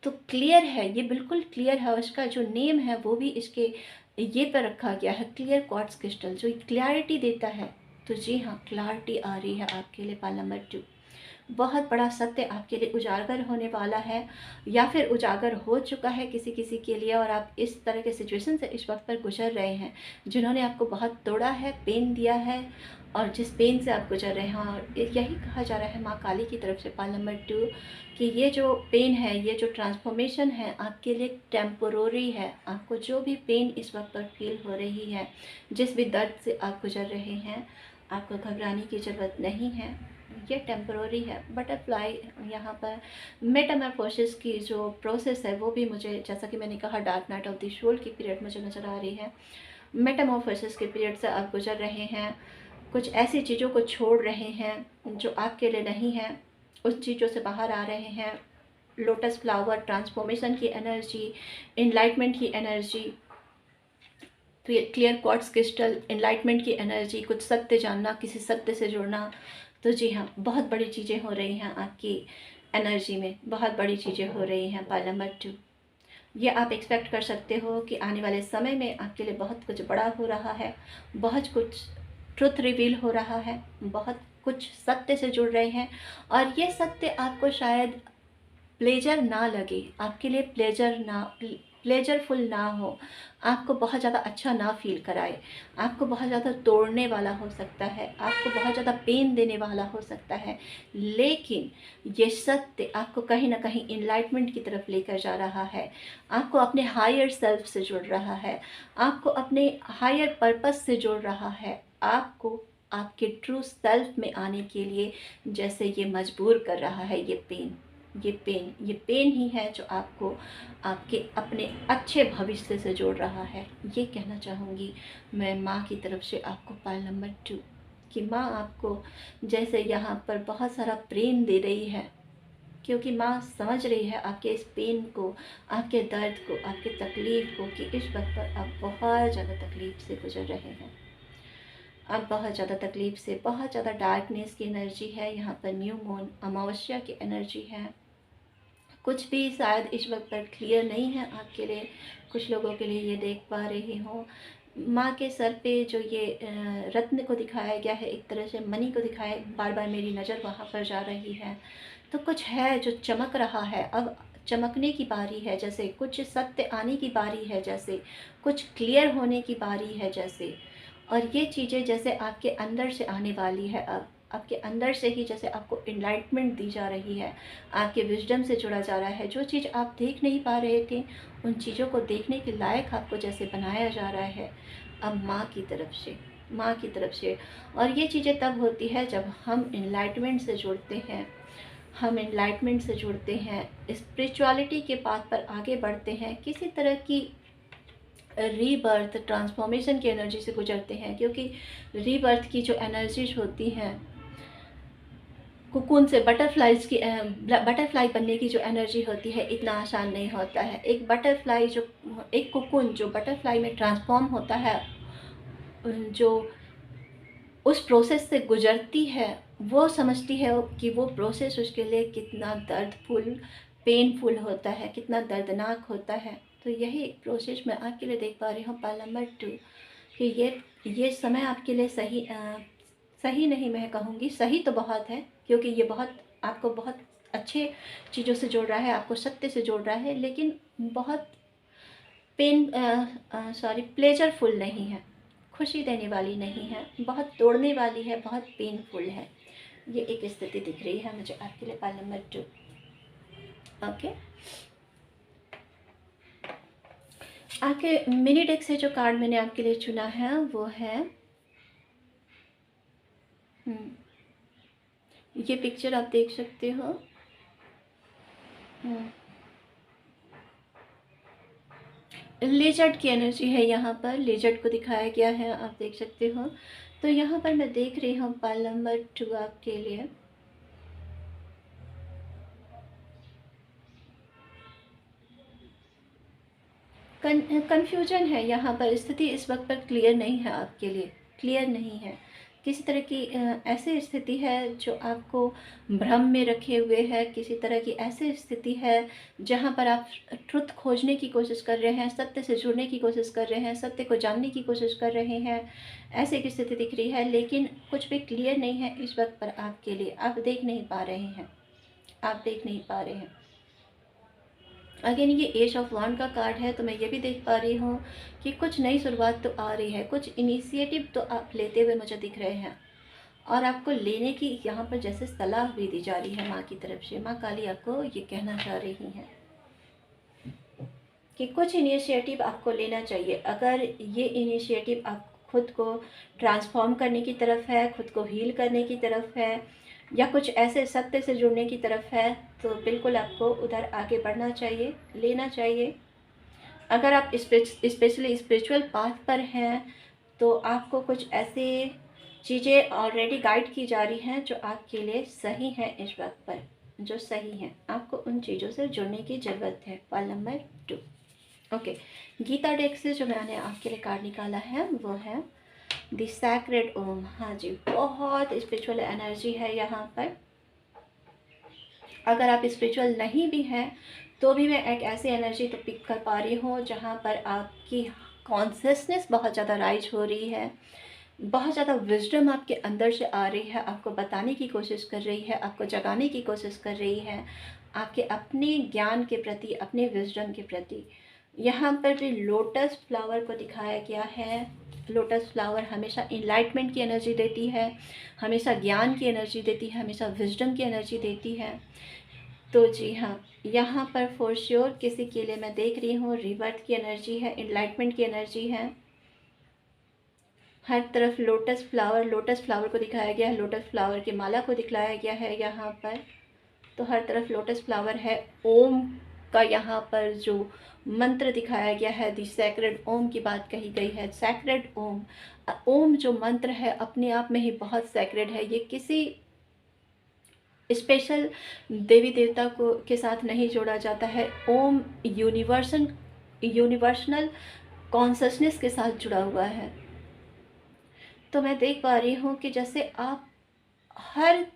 तो क्लियर है, ये बिल्कुल क्लियर है। उसका जो नेम है वो भी इसके ये पर रखा गया है, क्लियर क्वार्ट्ज क्रिस्टल, जो क्लैरिटी देता है। तो जी हाँ, क्लैरिटी आ रही है आपके लिए पाल नंबर 2। बहुत बड़ा सत्य आपके लिए उजागर होने वाला है, या फिर उजागर हो चुका है किसी किसी के लिए, और आप इस तरह के सिचुएशन से इस वक्त पर गुजर रहे हैं जिन्होंने आपको बहुत तोड़ा है, पेन दिया है, और जिस पेन से आप गुजर रहे हैं। और यही कहा जा रहा है माँ काली की तरफ से पाल नंबर 2 कि ये जो पेन है, ये जो ट्रांसफॉर्मेशन है आपके लिए टेम्पोररी है। आपको जो भी पेन इस वक्त पर फील हो रही है, जिस भी दर्द से आप गुजर रहे हैं, आपको घबराने की ज़रूरत नहीं है, ये टेम्पररी है। बटरफ्लाई यहाँ पर मेटामॉर्फोसिस की जो प्रोसेस है वो भी मुझे, जैसा कि मैंने कहा, dark night of the soul की पीरियड मुझे नज़र आ रही है। मेटामॉर्फोसिस के पीरियड से आप गुजर रहे हैं, कुछ ऐसी चीज़ों को छोड़ रहे हैं जो आपके लिए नहीं है, उस चीज़ों से बाहर आ रहे हैं। लोटस फ्लावर, ट्रांसफॉर्मेशन की एनर्जी, इनलाइटमेंट की energy, clear quartz crystal, enlightenment की एनर्जी, कुछ सत्य जानना, किसी सत्य से जुड़ना। तो जी हाँ, बहुत बड़ी चीज़ें हो रही हैं आपकी एनर्जी में, बहुत बड़ी चीज़ें हो रही हैं पाल नंबर 2। ये आप एक्सपेक्ट कर सकते हो कि आने वाले समय में आपके लिए बहुत कुछ बड़ा हो रहा है, बहुत कुछ ट्रुथ रिवील हो रहा है, बहुत कुछ सत्य से जुड़ रहे हैं। और ये सत्य आपको शायद प्लेजर ना लगे, आपके लिए प्लेजरफुल ना हो, आपको बहुत ज़्यादा अच्छा ना फील कराए, आपको बहुत ज़्यादा तोड़ने वाला हो सकता है, आपको बहुत ज़्यादा पेन देने वाला हो सकता है, लेकिन ये सत्य आपको कहीं ना कहीं इनलाइटमेंट की तरफ लेकर जा रहा है, आपको अपने हायर सेल्फ से जुड़ रहा है, आपको अपने हायर पर्पस से जोड़ रहा है, आपको आपके ट्रू सेल्फ में आने के लिए जैसे ये मजबूर कर रहा है। ये पेन ही है जो आपको आपके अपने अच्छे भविष्य से जोड़ रहा है। ये कहना चाहूँगी मैं माँ की तरफ से आपको पाल नंबर 2, कि माँ आपको जैसे यहाँ पर बहुत सारा प्रेम दे रही है, क्योंकि माँ समझ रही है आपके इस पेन को, आपके दर्द को, आपके तकलीफ़ को, कि इस वक्त पर आप बहुत ज़्यादा तकलीफ़ से गुजर रहे हैं। अब बहुत ज़्यादा तकलीफ़ से, बहुत ज़्यादा डार्कनेस की एनर्जी है यहाँ पर, न्यू मून, अमावस्या की एनर्जी है। कुछ भी शायद इस वक्त पर क्लियर नहीं है आपके लिए, कुछ लोगों के लिए ये देख पा रही हूँ। माँ के सर पे जो ये रत्न को दिखाया गया है, एक तरह से मनी को दिखाया, बार बार मेरी नज़र वहाँ पर जा रही है। तो कुछ है जो चमक रहा है, अब चमकने की बारी है, जैसे कुछ सत्य आने की बारी है, जैसे कुछ क्लियर होने की बारी है जैसे। और ये चीज़ें जैसे आपके अंदर से आने वाली है, अब आपके अंदर से ही जैसे आपको इनलाइटमेंट दी जा रही है, आपके विजडम से जुड़ा जा रहा है। जो चीज़ आप देख नहीं पा रहे थे, उन चीज़ों को देखने के लायक आपको जैसे बनाया जा रहा है अब माँ की तरफ से, माँ की तरफ से। और ये चीज़ें तब होती है जब हम इनलाइटमेंट से जुड़ते हैं, हम इनलाइटमेंट से जुड़ते हैं, स्पिरिचुअलिटी के पाथ पर आगे बढ़ते हैं, किसी तरह की रीबर्थ, ट्रांसफॉर्मेशन की एनर्जी से गुजरते हैं। क्योंकि रीबर्थ की जो एनर्जीज होती हैं, कुकून से बटरफ्लाइज की बटरफ्लाई बनने की जो एनर्जी होती है, इतना आसान नहीं होता है। एक बटरफ्लाई जो, एक कुकून जो बटरफ्लाई में ट्रांसफॉर्म होता है, जो उस प्रोसेस से गुजरती है, वो समझती है कि वो प्रोसेस उसके लिए कितना दर्दफुल, पेनफुल होता है, कितना दर्दनाक होता है। तो यही एक प्रोसेस मैं आपके लिए देख पा रही हूँ पाल नंबर 2, कि ये समय आपके लिए सही नहीं, मैं कहूँगी सही तो बहुत है, क्योंकि ये बहुत आपको बहुत अच्छे चीज़ों से जोड़ रहा है, आपको सत्य से जोड़ रहा है, लेकिन बहुत प्लेजरफुल नहीं है, खुशी देने वाली नहीं है, बहुत तोड़ने वाली है, बहुत पेनफुल है। ये एक स्थिति दिख रही है मुझे आपके लिए पाल नंबर 2। ओके, आपके मिनी डेक से जो कार्ड मैंने आपके लिए चुना है वो है, ये पिक्चर आप देख सकते हो। लेजर्ड की एनर्जी है, यहाँ पर लेजर्ड को दिखाया गया है, आप देख सकते हो। तो यहाँ पर मैं देख रही हूँ पाल नंबर 2 आपके लिए। कन्फ्यूजन है यहाँ पर, स्थिति इस वक्त पर क्लियर नहीं है आपके लिए, क्लियर नहीं है। किसी तरह की ऐसी स्थिति है जो आपको भ्रम में रखे हुए है, किसी तरह की ऐसी स्थिति है जहाँ पर आप ट्रुथ खोजने की कोशिश कर रहे हैं, सत्य से जुड़ने की कोशिश कर रहे हैं, सत्य को जानने की कोशिश कर रहे हैं। ऐसी एक स्थिति दिख रही है, लेकिन कुछ भी क्लियर नहीं है इस वक्त पर आपके लिए। आप देख नहीं पा रहे हैं, आप देख नहीं पा रहे हैं। अगेन ये एज ऑफ वांड का कार्ड है, तो मैं ये भी देख पा रही हूँ कि कुछ नई शुरुआत तो आ रही है, कुछ इनिशिएटिव तो आप लेते हुए मुझे दिख रहे हैं, और आपको लेने की यहाँ पर जैसे सलाह भी दी जा रही है माँ की तरफ से। माँ काली आपको ये कहना चाह रही हैं कि कुछ इनिशिएटिव आपको लेना चाहिए। अगर ये इनिशिएटिव आप खुद को ट्रांसफॉर्म करने की तरफ है, खुद को हील करने की तरफ है, या कुछ ऐसे सत्य से जुड़ने की तरफ है, तो बिल्कुल आपको उधर आगे बढ़ना चाहिए, लेना चाहिए। अगर आप स्पेशली स्पिरिचुअल पाथ पर हैं, तो आपको कुछ ऐसे चीज़ें ऑलरेडी गाइड की जा रही हैं जो आपके लिए सही हैं इस वक्त पर, जो सही हैं। आपको उन चीज़ों से जुड़ने की ज़रूरत है। पाल नंबर 2। ओके, गीता डेक से जो मैंने आपके लिए कार्ड निकाला है वो है द सैक्रेड ओम। हाँ जी, बहुत स्पिरिचुअल एनर्जी है यहाँ पर। अगर आप स्पिरिचुअल नहीं भी हैं तो भी मैं एक ऐसी एनर्जी तो पिक कर पा रही हूँ जहाँ पर आपकी कॉन्शियसनेस बहुत ज़्यादा राइज हो रही है, बहुत ज़्यादा विजडम आपके अंदर से आ रही है, आपको बताने की कोशिश कर रही है, आपको जगाने की कोशिश कर रही है, आपके अपने ज्ञान के प्रति, अपने विजडम के प्रति। यहाँ पर भी लोटस फ्लावर को दिखाया गया है। लोटस फ्लावर हमेशा इनलाइटमेंट की एनर्जी देती है, हमेशा ज्ञान की एनर्जी देती है, हमेशा विजडम की एनर्जी देती है। तो जी हाँ, यहाँ पर फॉर श्योर किसी के लिए मैं देख रही हूँ रिबर्थ की एनर्जी है, इनलाइटमेंट की एनर्जी है। हर तरफ लोटस फ्लावर को दिखाया गया है, लोटस फ्लावर की माला को दिखाया गया है यहाँ पर। तो हर तरफ लोटस फ्लावर है। ओम का यहाँ पर जो मंत्र दिखाया गया है, दी सैक्रेड ओम की बात कही गई है। सैक्रेड ओम, ओम जो मंत्र है अपने आप में ही बहुत सैक्रेड है। ये किसी स्पेशल देवी देवता को के साथ नहीं जोड़ा जाता है। ओम यूनिवर्सल कॉन्शसनेस के साथ जुड़ा हुआ है। तो मैं देख पा रही हूँ कि जैसे आप हर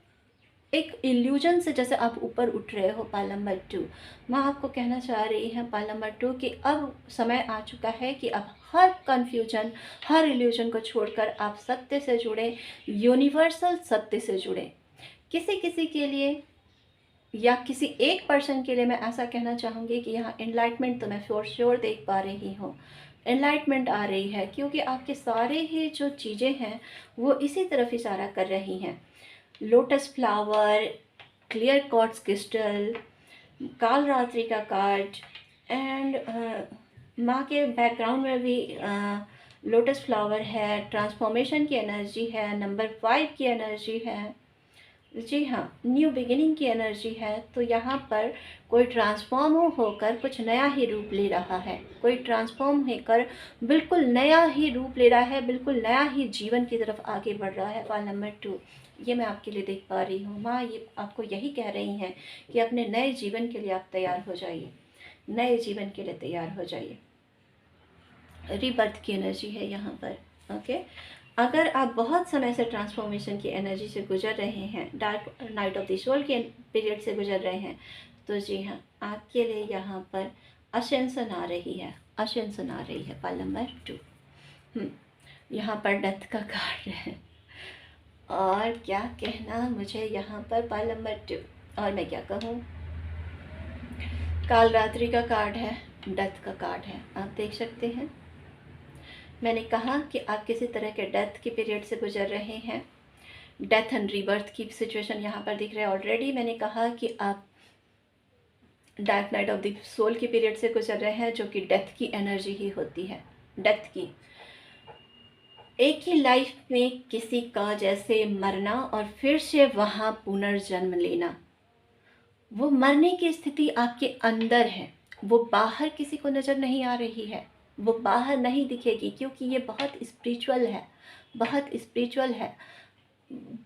एक इल्यूजन से जैसे आप ऊपर उठ रहे हो। पाल नंबर 2, मैं आपको कहना चाह रही हूँ पाल नंबर 2 कि अब समय आ चुका है कि अब हर कन्फ्यूजन, हर इल्यूजन को छोड़कर आप सत्य से जुड़े, यूनिवर्सल सत्य से जुड़े। किसी किसी के लिए या किसी एक पर्सन के लिए मैं ऐसा कहना चाहूँगी कि यहाँ एनलाइटमेंट तो मैं फॉर श्योर देख पा रही हूँ। एनलाइटमेंट आ रही है क्योंकि आपके सारे ही जो चीज़ें हैं वो इसी तरफ इशारा कर रही हैं। Lotus flower, clear quartz crystal, काल रात्रि का कार्ड, एंड माँ के बैकग्राउंड में भी लोटस फ्लावर है। ट्रांसफॉर्मेशन की एनर्जी है, नंबर 5 की एनर्जी है। जी हाँ, न्यू बिगिनिंग की एनर्जी है। तो यहाँ पर कोई ट्रांसफॉर्म होकर कुछ नया ही रूप ले रहा है, कोई ट्रांसफॉर्म होकर बिल्कुल नया ही रूप ले रहा है, बिल्कुल नया ही जीवन की तरफ आगे बढ़ रहा है। पाल नंबर 2, ये मैं आपके लिए देख पा रही हूँ। माँ ये आपको यही कह रही हैं कि अपने नए जीवन के लिए आप तैयार हो जाइए, नए जीवन के लिए तैयार हो जाइए। रीबर्थ की एनर्जी है यहाँ पर। ओके, अगर आप बहुत समय से ट्रांसफॉर्मेशन की एनर्जी से गुजर रहे हैं, dark night of the soul के पीरियड से गुजर रहे हैं, तो जी हाँ, आपके लिए यहाँ पर असेंशन आ रही है, असेंशन आ रही है। पाल नंबर 2, यहाँ पर डेथ का कार्ड है। और क्या कहना मुझे यहाँ पर पाल नंबर 2, और मैं क्या कहूँ। काल रात्रि का कार्ड है, डेथ का कार्ड है। आप देख सकते हैं, मैंने कहा कि आप किसी तरह के डेथ के पीरियड से गुजर रहे हैं। डेथ एंड रीबर्थ की सिचुएशन यहाँ पर दिख रहा है ऑलरेडी। मैंने कहा कि आप dark night of the soul के पीरियड से गुजर रहे हैं, जो कि डेथ की एनर्जी ही होती है। डेथ की, एक ही लाइफ में किसी का जैसे मरना और फिर से वहाँ पुनर्जन्म लेना, वो मरने की स्थिति आपके अंदर है, वो बाहर किसी को नज़र नहीं आ रही है, वो बाहर नहीं दिखेगी, क्योंकि ये बहुत स्पिरिचुअल है, बहुत स्पिरिचुअल है,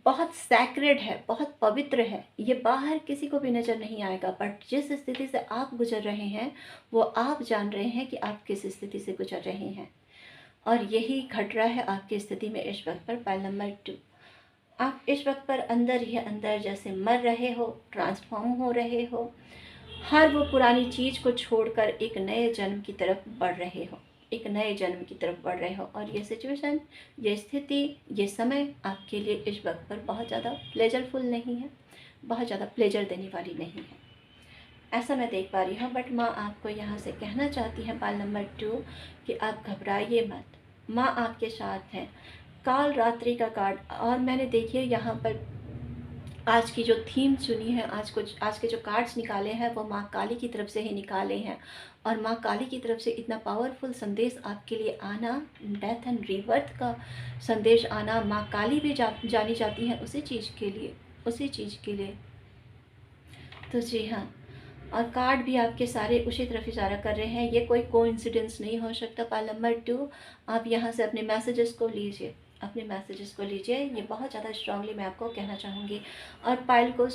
बहुत सैक्रेड है, बहुत पवित्र है। ये बाहर किसी को भी नज़र नहीं आएगा। बट जिस स्थिति से आप गुजर रहे हैं वो आप जान रहे हैं कि आप किस स्थिति से गुजर रहे हैं, और यही घट रहा है आपकी स्थिति में इस वक्त पर। पाइल नंबर 2, आप इस वक्त पर अंदर ही अंदर जैसे मर रहे हो, ट्रांसफॉर्म हो रहे हो, हर वो पुरानी चीज़ को छोड़कर एक नए जन्म की तरफ बढ़ रहे हो, एक नए जन्म की तरफ बढ़ रहे हो। और ये सिचुएशन, ये स्थिति, ये समय आपके लिए इस वक्त पर बहुत ज़्यादा प्लेजरफुल नहीं है, बहुत ज़्यादा प्लेजर देने वाली नहीं है, ऐसा मैं देख पा रही हूँ। बट माँ आपको यहाँ से कहना चाहती है पाल नंबर 2 कि आप घबराइए मत, माँ आपके साथ हैं। काल रात्रि का कार्ड, और मैंने देखिए यहाँ पर आज की जो थीम चुनी है, आज के जो कार्ड्स निकाले हैं वो माँ काली की तरफ से ही निकाले हैं। और माँ काली की तरफ से इतना पावरफुल संदेश आपके लिए आना, डेथ एंड रीबर्थ का संदेश आना, माँ काली भी जानी जाती हैं उसी चीज़ के लिए, उसी चीज़ के लिए। तो जी हाँ, और कार्ड भी आपके सारे उसी तरफ इशारा कर रहे हैं। ये कोई कोइंसिडेंस नहीं हो सकता। पाल नंबर 2, आप यहाँ से अपने मैसेजेस को लीजिए, अपने मैसेजेस को लीजिए, ये बहुत ज़्यादा स्ट्रांगली मैं आपको कहना चाहूँगी। और पायल को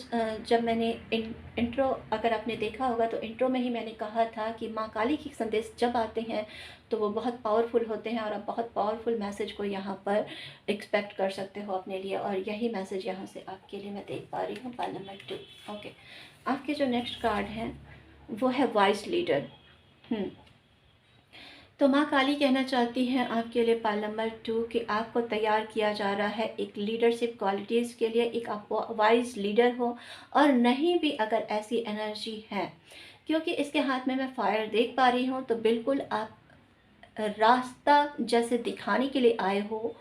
जब मैंने इंट्रो अगर आपने देखा होगा तो इंट्रो में ही मैंने कहा था कि माँ काली के संदेश जब आते हैं तो वो बहुत पावरफुल होते हैं, और आप बहुत पावरफुल मैसेज को यहाँ पर एक्सपेक्ट कर सकते हो अपने लिए। और यही मैसेज यहाँ से आपके लिए मैं देख पा रही हूँ पाल नंबर 2। ओके, आपके जो नेक्स्ट कार्ड हैं वो है वाइस लीडर। तो माँ काली कहना चाहती हैं आपके लिए पाल नंबर 2 कि आपको तैयार किया जा रहा है एक लीडरशिप क्वालिटीज़ के लिए, एक आप वाइज लीडर हो। और नहीं भी अगर ऐसी एनर्जी है, क्योंकि इसके हाथ में मैं फायर देख पा रही हूँ, तो बिल्कुल आप रास्ता जैसे दिखाने के लिए आए हो,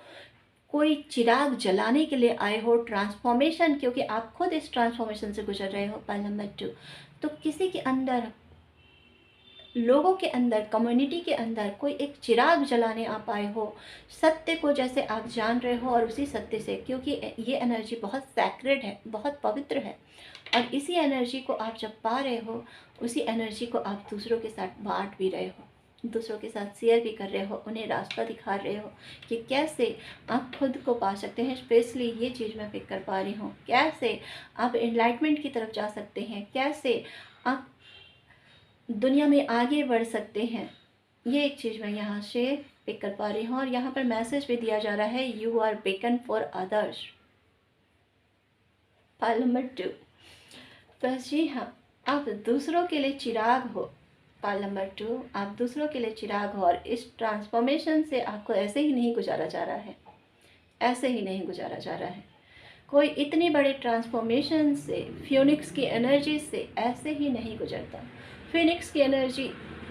कोई चिराग जलाने के लिए आए हो, ट्रांसफॉर्मेशन, क्योंकि आप खुद इस ट्रांसफॉर्मेशन से गुजर रहे हो पाल नंबर 2। तो किसी के अंदर, लोगों के अंदर, कम्युनिटी के अंदर कोई एक चिराग जलाने आप आए हो, सत्य को जैसे आप जान रहे हो, और उसी सत्य से, क्योंकि ये एनर्जी बहुत सैक्रेड है, बहुत पवित्र है। और इसी एनर्जी को आप जब पा रहे हो, उसी एनर्जी को आप दूसरों के साथ बांट भी रहे हो, दूसरों के साथ शेयर भी कर रहे हो, उन्हें रास्ता दिखा रहे हो कि कैसे आप खुद को पा सकते हैं। स्पेशली ये चीज़ मैं पिक कर पा रही हूँ, कैसे आप एनलाइटमेंट की तरफ जा सकते हैं, कैसे आप दुनिया में आगे बढ़ सकते हैं। ये एक चीज़ मैं यहाँ से पिक कर पा रही हूँ। और यहाँ पर मैसेज भी दिया जा रहा है, you are beacon for others, pile number 2। तो जी हाँ, आप दूसरों के लिए चिराग हो पाल नंबर 2, आप दूसरों के लिए चिराग हो। और इस ट्रांसफॉर्मेशन से आपको ऐसे ही नहीं गुजारा जा रहा है, ऐसे ही नहीं गुजारा जा रहा है। कोई इतनी बड़ी ट्रांसफॉर्मेशन से, फ्यूनिक्स की एनर्जी से ऐसे ही नहीं गुजरता। फिनिक्स की एनर्जी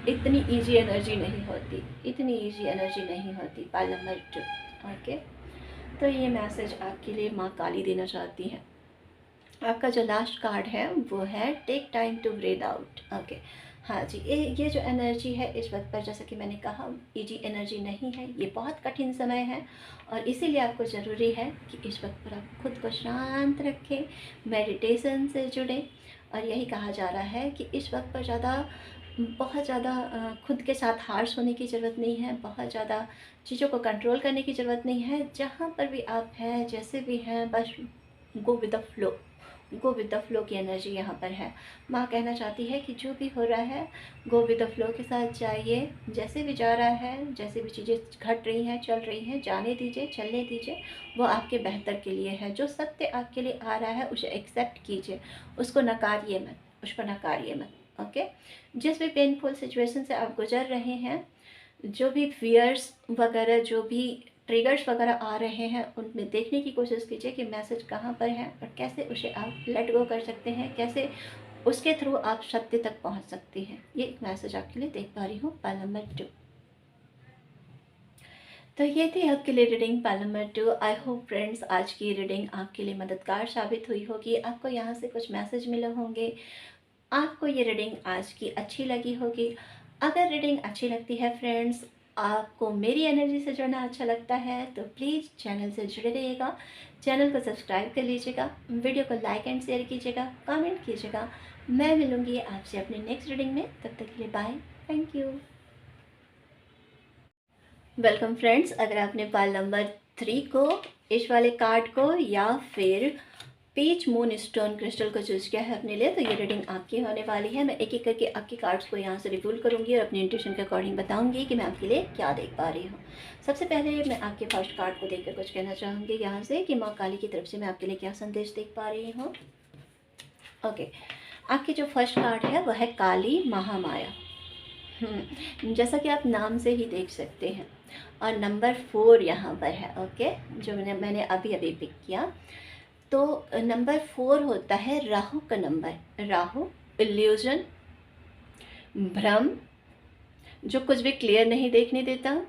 इतनी इजी एनर्जी नहीं होती, इतनी इजी एनर्जी नहीं होती पाल नंबर 2। ओके, तो ये मैसेज आपके लिए माँ काली देना चाहती हैं। आपका जो लास्ट कार्ड है वो है take time to breathe out. Okay, हाँ जी, ये जो एनर्जी है इस वक्त पर, जैसा कि मैंने कहा, इजी एनर्जी नहीं है, ये बहुत कठिन समय है। और इसीलिए आपको ज़रूरी है कि इस वक्त पर आप खुद को शांत रखें, मेडिटेशन से जुड़ें। और यही कहा जा रहा है कि इस वक्त पर बहुत ज़्यादा खुद के साथ हार्श होने की ज़रूरत नहीं है, बहुत ज़्यादा चीज़ों को कंट्रोल करने की ज़रूरत नहीं है। जहाँ पर भी आप हैं, जैसे भी हैं, बस go with the flow, go with the flow की एनर्जी यहाँ पर है। माँ कहना चाहती है कि जो भी हो रहा है, गो विद द फ्लो के साथ जाइए, जैसे भी जा रहा है, जैसे भी चीज़ें घट रही हैं, चल रही हैं, जाने दीजिए, चलने दीजिए, वो आपके बेहतर के लिए है। जो सत्य आपके लिए आ रहा है उसे एक्सेप्ट कीजिए, उसको नकारिए मत, उसको नकारिए मत। ओके, जिस भी पेनफुल सिचुएशन से आप गुजर रहे हैं, जो भी फियर्स वगैरह, जो भी ट्रिगर्स वगैरह आ रहे हैं, उनमें देखने की कोशिश कीजिए कि मैसेज कहाँ पर है और कैसे उसे आप लेट गो कर सकते हैं, कैसे उसके थ्रू आप सत्य तक पहुँच सकती हैं। ये एक मैसेज आपके लिए देख पा रही हूँ पाल नंबर 2। तो ये थी आपके लिए reading Pal number 2। I hope friends आज की रीडिंग आपके लिए मददगार साबित हुई होगी, आपको यहाँ से कुछ मैसेज मिले होंगे, आपको ये रीडिंग आज की अच्छी लगी होगी। अगर रीडिंग अच्छी लगती है फ्रेंड्स, आपको मेरी एनर्जी से जुड़ना अच्छा लगता है, तो प्लीज़ चैनल से जुड़े रहिएगा, चैनल को सब्सक्राइब कर लीजिएगा, वीडियो को लाइक एंड शेयर कीजिएगा, कमेंट कीजिएगा। मैं मिलूँगी आपसे अपनी नेक्स्ट रीडिंग में, तब तक के लिए bye, thank you. Welcome friends, अगर आपने पाल नंबर 3 को, इस वाले कार्ड को, या फिर पीच मून स्टोन क्रिस्टल को चूज़ किया है अपने लिए, तो ये रीडिंग आपकी होने वाली है। मैं एक एक करके आपकी कार्ड्स को यहाँ से रिवील करूँगी और अपनी इंट्यूशन के अकॉर्डिंग बताऊँगी कि मैं आपके लिए क्या देख पा रही हूँ। सबसे पहले मैं आपके फर्स्ट कार्ड को देखकर कुछ कहना चाहूँगी यहाँ से कि माँ काली की तरफ से मैं आपके लिए क्या संदेश देख पा रही हूँ। ओके, आपकी जो फर्स्ट कार्ड है वह है काली महामाया। जैसा कि आप नाम से ही देख सकते हैं, और नंबर 4 यहाँ पर है। ओके, जो मैंने अभी अभी पिक किया। तो नंबर 4 होता है राहु का नंबर। राहु, इल्यूजन, भ्रम, जो कुछ भी क्लियर नहीं देखने देता,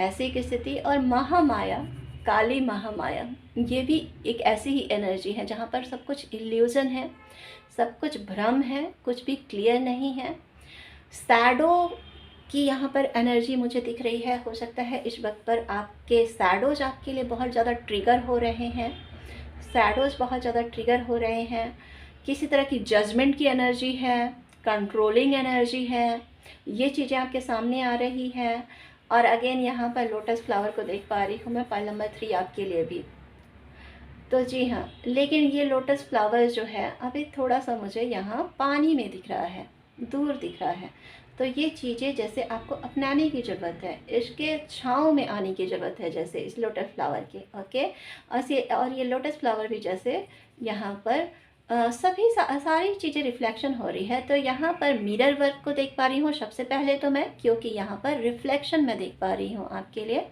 ऐसी एक स्थिति। और महामाया, काली महामाया, ये भी एक ऐसी ही एनर्जी है जहाँ पर सब कुछ इल्यूजन है, सब कुछ भ्रम है, कुछ भी क्लियर नहीं है। शैडो की यहाँ पर एनर्जी मुझे दिख रही है। हो सकता है इस वक्त पर आपके शैडोज आपके लिए बहुत ज़्यादा ट्रिगर हो रहे हैं, शैडोज बहुत ज़्यादा ट्रिगर हो रहे हैं। किसी तरह की जजमेंट की एनर्जी है, कंट्रोलिंग एनर्जी है, ये चीज़ें आपके सामने आ रही हैं। और अगेन यहाँ पर लोटस फ्लावर को देख पा रही हूँ मैं, पाइल नंबर 3 आपके लिए भी। तो जी हाँ, लेकिन ये लोटस फ्लावर जो है अभी थोड़ा सा मुझे यहाँ पानी में दिख रहा है, दूर दिख रहा है। तो ये चीज़ें जैसे आपको अपनाने की ज़रूरत है, इसके छाँव में आने की ज़रूरत है, जैसे इस लोटस फ्लावर के। ओके, और ये लोटस फ्लावर भी जैसे यहाँ पर सारी चीज़ें रिफ्लेक्शन हो रही है। तो यहाँ पर मिरर वर्क को देख पा रही हूँ सबसे पहले तो मैं, क्योंकि यहाँ पर रिफ्लेक्शन मैं देख पा रही हूँ आपके लिए,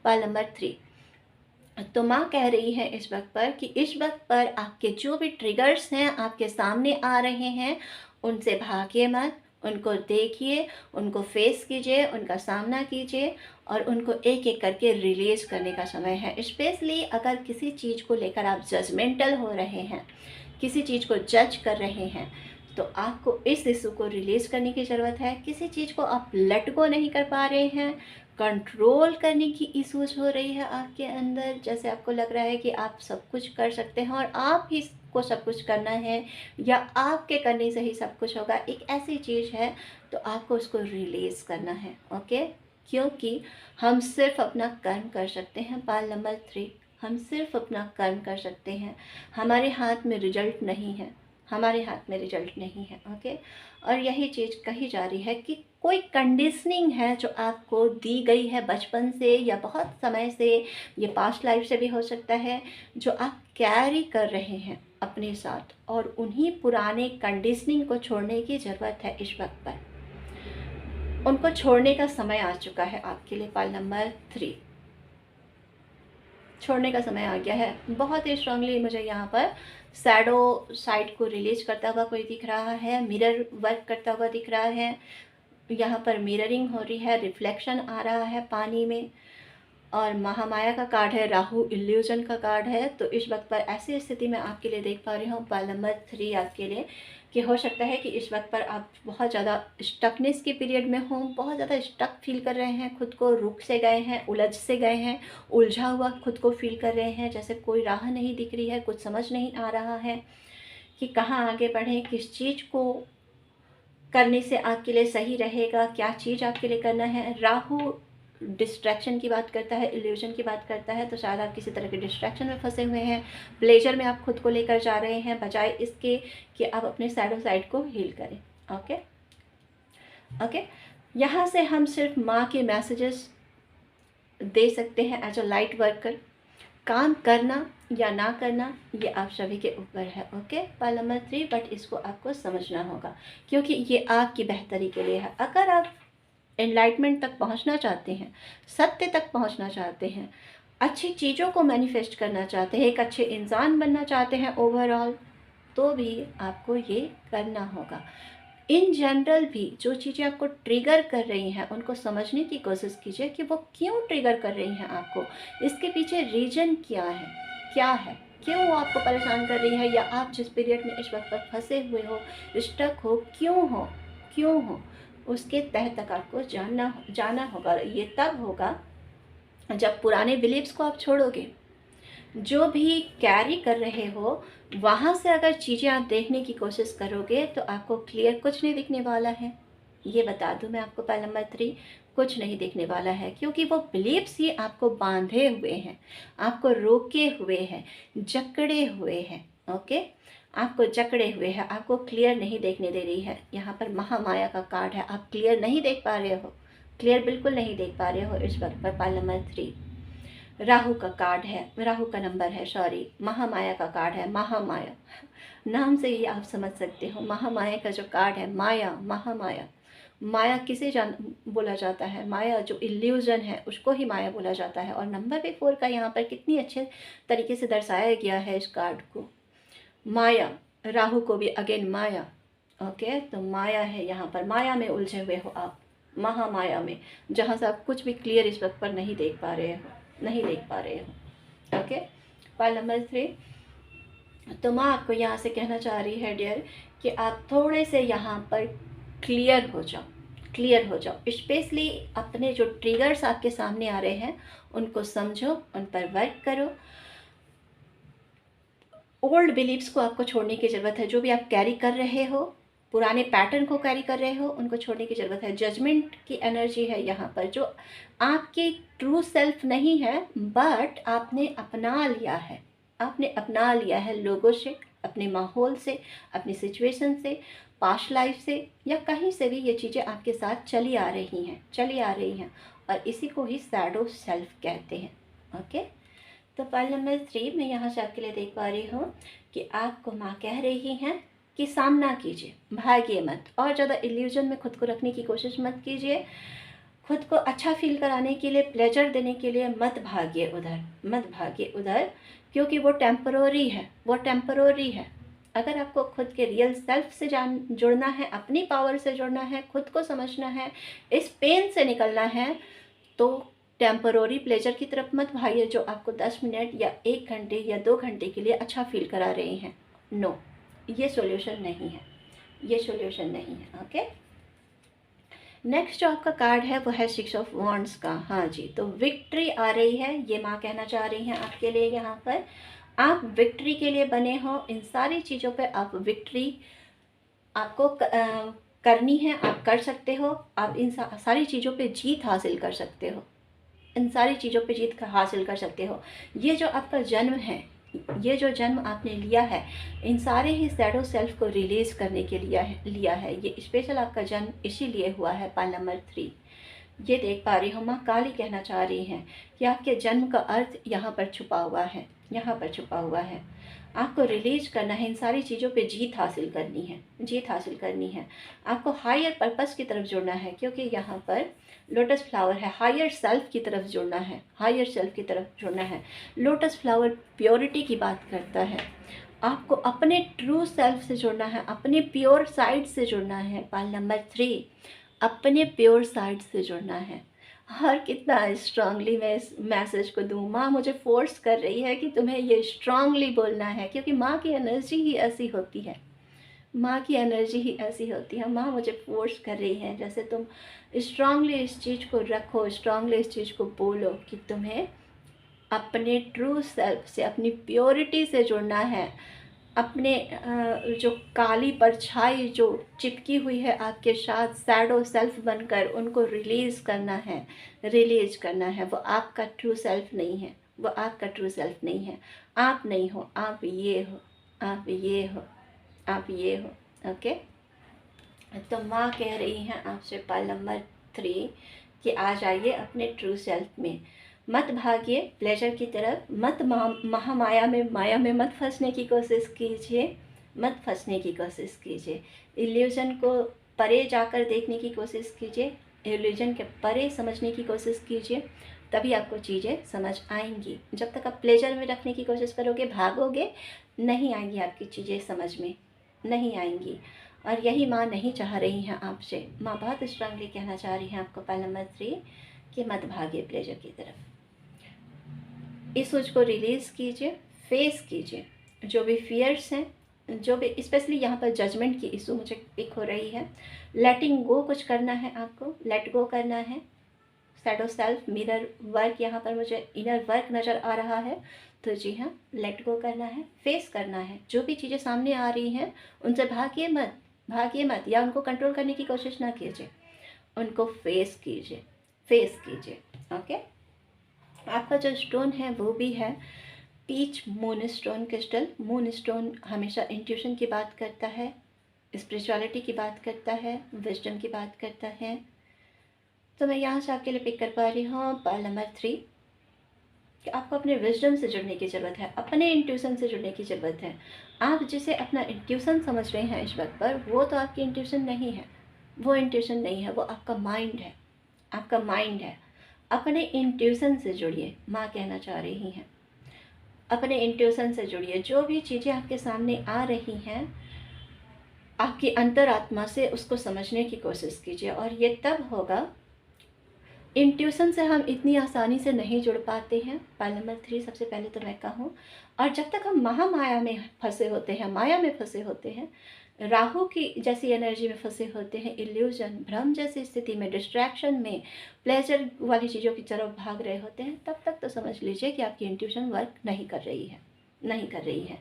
पाइल नंबर 3। तो माँ कह रही है इस वक्त पर कि इस वक्त पर आपके जो भी ट्रिगर्स हैं आपके सामने आ रहे हैं, उनसे भागिए मत, उनको देखिए, उनको फेस कीजिए, उनका सामना कीजिए और उनको एक एक करके रिलीज़ करने का समय है। स्पेशली अगर किसी चीज़ को लेकर आप जजमेंटल हो रहे हैं, किसी चीज़ को जज कर रहे हैं, तो आपको इस इशू को रिलीज़ करने की ज़रूरत है। किसी चीज़ को आप लेट गो नहीं कर पा रहे हैं, कंट्रोल करने की इश्यूज हो रही है आपके अंदर, जैसे आपको लग रहा है कि आप सब कुछ कर सकते हैं और आप ही को सब कुछ करना है, या आपके करने से ही सब कुछ होगा, एक ऐसी चीज़ है। तो आपको उसको रिलीज़ करना है। ओके, क्योंकि हम सिर्फ अपना कर्म कर सकते हैं। पाइल नंबर 3, हम सिर्फ अपना कर्म कर सकते हैं, हमारे हाथ में रिजल्ट नहीं है, हमारे हाथ में रिजल्ट नहीं है। ओके, और यही चीज़ कही जा रही है कि कोई कंडीशनिंग है जो आपको दी गई है बचपन से या बहुत समय से, ये पास्ट लाइफ से भी हो सकता है, जो आप कैरी कर रहे हैं अपने साथ, और उन्हीं पुराने कंडीशनिंग को छोड़ने की ज़रूरत है इस वक्त पर। उनको छोड़ने का समय आ चुका है आपके लिए। पाइल नंबर 3, छोड़ने का समय आ गया है। बहुत ही स्ट्रांगली मुझे यहाँ पर शैडो साइड को रिलीज करता हुआ कोई दिख रहा है, मिरर वर्क करता हुआ दिख रहा है, यहाँ पर मिररिंग हो रही है, रिफ्लेक्शन आ रहा है पानी में। और महामाया का कार्ड है, राहु इल्यूजन का कार्ड है। तो इस वक्त पर ऐसी स्थिति में आपके लिए देख पा रही हूँ, पाइल नंबर 3 आपके लिए, कि हो सकता है कि इस वक्त पर आप बहुत ज़्यादा स्टकनेस के पीरियड में हो, बहुत ज़्यादा स्टक फील कर रहे हैं, खुद को रुक से गए हैं, उलझ से गए हैं, उलझा हुआ खुद को फील कर रहे हैं, जैसे कोई राह नहीं दिख रही है, कुछ समझ नहीं आ रहा है कि कहाँ आगे बढ़ें, किस चीज़ को करने से आपके लिए सही रहेगा, क्या चीज़ आपके लिए करना है। राहु डिस्ट्रैक्शन की बात करता है, इल्यूजन की बात करता है। तो शायद आप किसी तरह के डिस्ट्रैक्शन में फंसे हुए हैं, प्लेजर में आप खुद को लेकर जा रहे हैं, बजाय इसके कि आप अपने शैडो साइड को हील करें। ओके ओके, यहाँ से हम सिर्फ माँ के मैसेजेस दे सकते हैं एज अ लाइट वर्कर। काम करना या ना करना ये आप सभी के ऊपर है। ओके, पाइल नंबर 3, बट इसको आपको समझना होगा क्योंकि ये आपकी बेहतरी के लिए है। अगर आप एनलाइटमेंट तक पहुंचना चाहते हैं, सत्य तक पहुंचना चाहते हैं, अच्छी चीज़ों को मैनिफेस्ट करना चाहते हैं, एक अच्छे इंसान बनना चाहते हैं ओवरऑल, तो भी आपको ये करना होगा। इन जनरल भी जो चीज़ें आपको ट्रिगर कर रही हैं उनको समझने की कोशिश कीजिए कि वो क्यों ट्रिगर कर रही हैं आपको, इसके पीछे रीज़न क्या है, क्यों वो आपको परेशान कर रही है, या आप जिस पीरियड में इस वक्त पर फंसे हुए हो, स्टक हो, क्यों हो, उसके तह तक आपको जाना होगा। ये तब होगा जब पुराने बिलीव्स को आप छोड़ोगे, जो भी कैरी कर रहे हो वहाँ से अगर चीज़ें आप देखने की कोशिश करोगे तो आपको क्लियर कुछ नहीं दिखने वाला है। ये बता दूँ मैं आपको, पाइल नंबर 3, कुछ नहीं दिखने वाला है, क्योंकि वो बिलीव्स ही आपको बांधे हुए हैं, आपको रोके हुए हैं, जकड़े हुए हैं। ओके, आपको जकड़े हुए है, आपको क्लियर नहीं देखने दे रही है। यहाँ पर महामाया का कार्ड है, आप क्लियर नहीं देख पा रहे हो, क्लियर बिल्कुल नहीं देख पा रहे हो इस वक्त पर। पाइल नंबर 3 राहु का कार्ड है, राहु का नंबर है, सॉरी, महामाया का कार्ड है। महामाया नाम से ही आप समझ सकते हो, महामाया का जो कार्ड है, माया, महामाया। माया किसे बोला जाता है? माया जो इल्यूजन है उसको ही माया बोला जाता है। और नंबर भी 4 का यहाँ पर कितनी अच्छे तरीके से दर्शाया गया है इस कार्ड को। माया, राहु को भी अगेन माया। ओके, तो माया है यहाँ पर, माया में उलझे हुए हो आप, महामाया में, जहाँ से आप कुछ भी क्लियर इस वक्त पर नहीं देख पा रहे हो, नहीं देख पा रहे हो। ओके, पाइल नंबर 3, तो माँ आपको यहाँ से कहना चाह रही है डियर कि आप थोड़े से यहाँ पर क्लियर हो जाओ, क्लियर हो जाओ। स्पेशली अपने जो ट्रिगर्स आपके सामने आ रहे हैं उनको समझो, उन पर वर्क करो। ओल्ड बिलीव्स को आपको छोड़ने की ज़रूरत है। जो भी आप कैरी कर रहे हो, पुराने पैटर्न को कैरी कर रहे हो, उनको छोड़ने की ज़रूरत है। जजमेंट की एनर्जी है यहाँ पर, जो आपकी ट्रू सेल्फ नहीं है, बट आपने अपना लिया है, आपने अपना लिया है लोगों से, अपने माहौल से, अपनी सिचुएशन से, पास्ट लाइफ से, या कहीं से भी ये चीज़ें आपके साथ चली आ रही हैं, चली आ रही हैं, और इसी को ही शैडो सेल्फ कहते हैं। ओके, तो पाइल नंबर 3 मैं यहाँ से आपके लिए देख पा रही हूँ कि आपको माँ कह रही हैं कि सामना कीजिए, भागिए मत, और ज़्यादा इल्यूजन में खुद को रखने की कोशिश मत कीजिए। खुद को अच्छा फील कराने के लिए, प्लेजर देने के लिए मत भागिए उधर, मत भागिए उधर, क्योंकि वो टेम्परोरी है, वो टेम्परोरी है। अगर आपको खुद के रियल सेल्फ से जुड़ना है, अपनी पावर से जुड़ना है, खुद को समझना है, इस पेन से निकलना है, तो टेम्परोरी प्लेजर की तरफ मत भागिए जो आपको 10 मिनट या 1 घंटे या 2 घंटे के लिए अच्छा फील करा रहे हैं। नो, ये सॉल्यूशन नहीं है, ये सॉल्यूशन नहीं है। ओके, नेक्स्ट जो आपका कार्ड है वो है 6 ऑफ वॉन्ड्स का। हाँ जी, तो विक्ट्री आ रही है, ये माँ कहना चाह रही हैं आपके लिए यहाँ पर। आप विक्ट्री के लिए बने हो, इन सारी चीज़ों पे आप विक्ट्री आपको करनी है, आप कर सकते हो। आप इन सारी चीज़ों पे जीत हासिल कर सकते हो, इन सारी चीज़ों पे जीत हासिल कर सकते हो। ये जो आपका जन्म है, ये जो जन्म आपने लिया है, इन सारे ही शैडो सेल्फ को रिलीज़ करने के लिया है। ये स्पेशल आपका जन्म इसीलिए हुआ है। पाइल नंबर 3 ये देख पा रही हूँ, माँ काली कहना चाह रही हैं कि आपके जन्म का अर्थ यहाँ पर छुपा हुआ है, यहाँ पर छुपा हुआ है। आपको रिलीज करना है, इन सारी चीज़ों पे जीत हासिल करनी है, जीत हासिल करनी है। आपको हायर पर्पस की तरफ जुड़ना है, क्योंकि यहाँ पर लोटस फ्लावर है, हायर सेल्फ की तरफ जुड़ना है, हायर सेल्फ की तरफ जुड़ना है। लोटस फ्लावर प्योरिटी की बात करता है। आपको अपने ट्रू सेल्फ से जुड़ना है, अपने प्योर साइड से जुड़ना है। पाइल नंबर 3 अपने प्योर साइड से जुड़ना है। और कितना स्ट्रांगली मैं इस मैसेज को दूँ, माँ मुझे फोर्स कर रही है कि तुम्हें ये स्ट्रांगली बोलना है, क्योंकि माँ की एनर्जी ही ऐसी होती है, माँ की एनर्जी ही ऐसी होती है। माँ मुझे फोर्स कर रही है, जैसे तुम स्ट्रांगली इस चीज़ को रखो, स्ट्रांगली इस चीज़ को बोलो कि तुम्हें अपने ट्रू सेल्फ से, अपनी प्योरिटी से जुड़ना है। अपने जो काली परछाई जो चिपकी हुई है आपके साथ, शैडो सेल्फ बनकर, उनको रिलीज़ करना है, रिलीज करना है। वो आपका ट्रू सेल्फ नहीं है, वो आपका ट्रू सेल्फ नहीं है। आप नहीं हो, आप ये हो, आप ये हो, आप ये हो। ओके, तो माँ कह रही हैं आपसे पाइल नंबर 3 कि आ जाइए अपने ट्रू सेल्फ में, मत भागिए प्लेजर की तरफ, मत महामाया में, माया में मत फंसने की कोशिश कीजिए, मत फंसने की कोशिश कीजिए। इल्यूजन को परे जाकर देखने की कोशिश कीजिए, इल्यूजन के परे समझने की कोशिश कीजिए, तभी आपको चीज़ें समझ आएंगी। जब तक आप प्लेजर में रखने की कोशिश करोगे, भागोगे, नहीं आएंगी आपकी चीज़ें समझ में, नहीं आएंगी। और यही माँ नहीं चाह रही हैं आपसे। माँ बहुत स्ट्रांगली कहना चाह रही हैं आपको पाइल नंबर 3 कि मत भागिए प्लेजर की तरफ। इस सोच को रिलीज़ कीजिए, फेस कीजिए। जो भी फियर्स हैं, जो भी स्पेशली यहाँ पर जजमेंट की इशू मुझे पिक हो रही है, लेटिंग गो कुछ करना है आपको, लेट गो करना है। शैडो सेल्फ मिरर वर्क, यहाँ पर मुझे इनर वर्क नज़र आ रहा है। तो जी हाँ, लेट गो करना है, फेस करना है। जो भी चीज़ें सामने आ रही हैं उनसे भागिए मत, भागिए मत, या उनको कंट्रोल करने की कोशिश ना कीजिए, उनको फेस कीजिए, फेस कीजिए। ओके, आपका जो स्टोन है वो भी है peach moonstone crystal. Moonstone हमेशा इंट्यूशन की बात करता है, स्पिरिचुअलिटी की बात करता है, विजडम की बात करता है। तो मैं यहाँ से आपके लिए पिक कर पा रही हूँ पर्ल नंबर 3 कि आपको अपने विजडम से जुड़ने की ज़रूरत है, अपने इंट्यूशन से जुड़ने की ज़रूरत है। आप जिसे अपना इंट्यूशन समझ रहे हैं इस वक्त पर, वो तो आपकी इंट्यूशन नहीं है, वो इंट्यूशन नहीं है, वो आपका माइंड है, आपका माइंड है। अपने इंट्यूशन से जुड़िए, माँ कहना चाह रही हैं। अपने इंट्यूशन से जुड़िए। जो भी चीज़ें आपके सामने आ रही हैं, आपकी अंतरात्मा से उसको समझने की कोशिश कीजिए। और ये तब होगा, इंट्यूशन से हम इतनी आसानी से नहीं जुड़ पाते हैं। पाइल नंबर 3 सबसे पहले तो मैं कहूँ। और जब तक हम महामाया में फंसे होते हैं, माया में फंसे होते हैं, राहु की जैसी एनर्जी में फंसे होते हैं, इल्यूजन भ्रम जैसी स्थिति में, डिस्ट्रैक्शन में, प्लेजर वाली चीज़ों की तरफ भाग रहे होते हैं, तब तक तो समझ लीजिए कि आपकी इंट्यूशन वर्क नहीं कर रही है, नहीं कर रही है।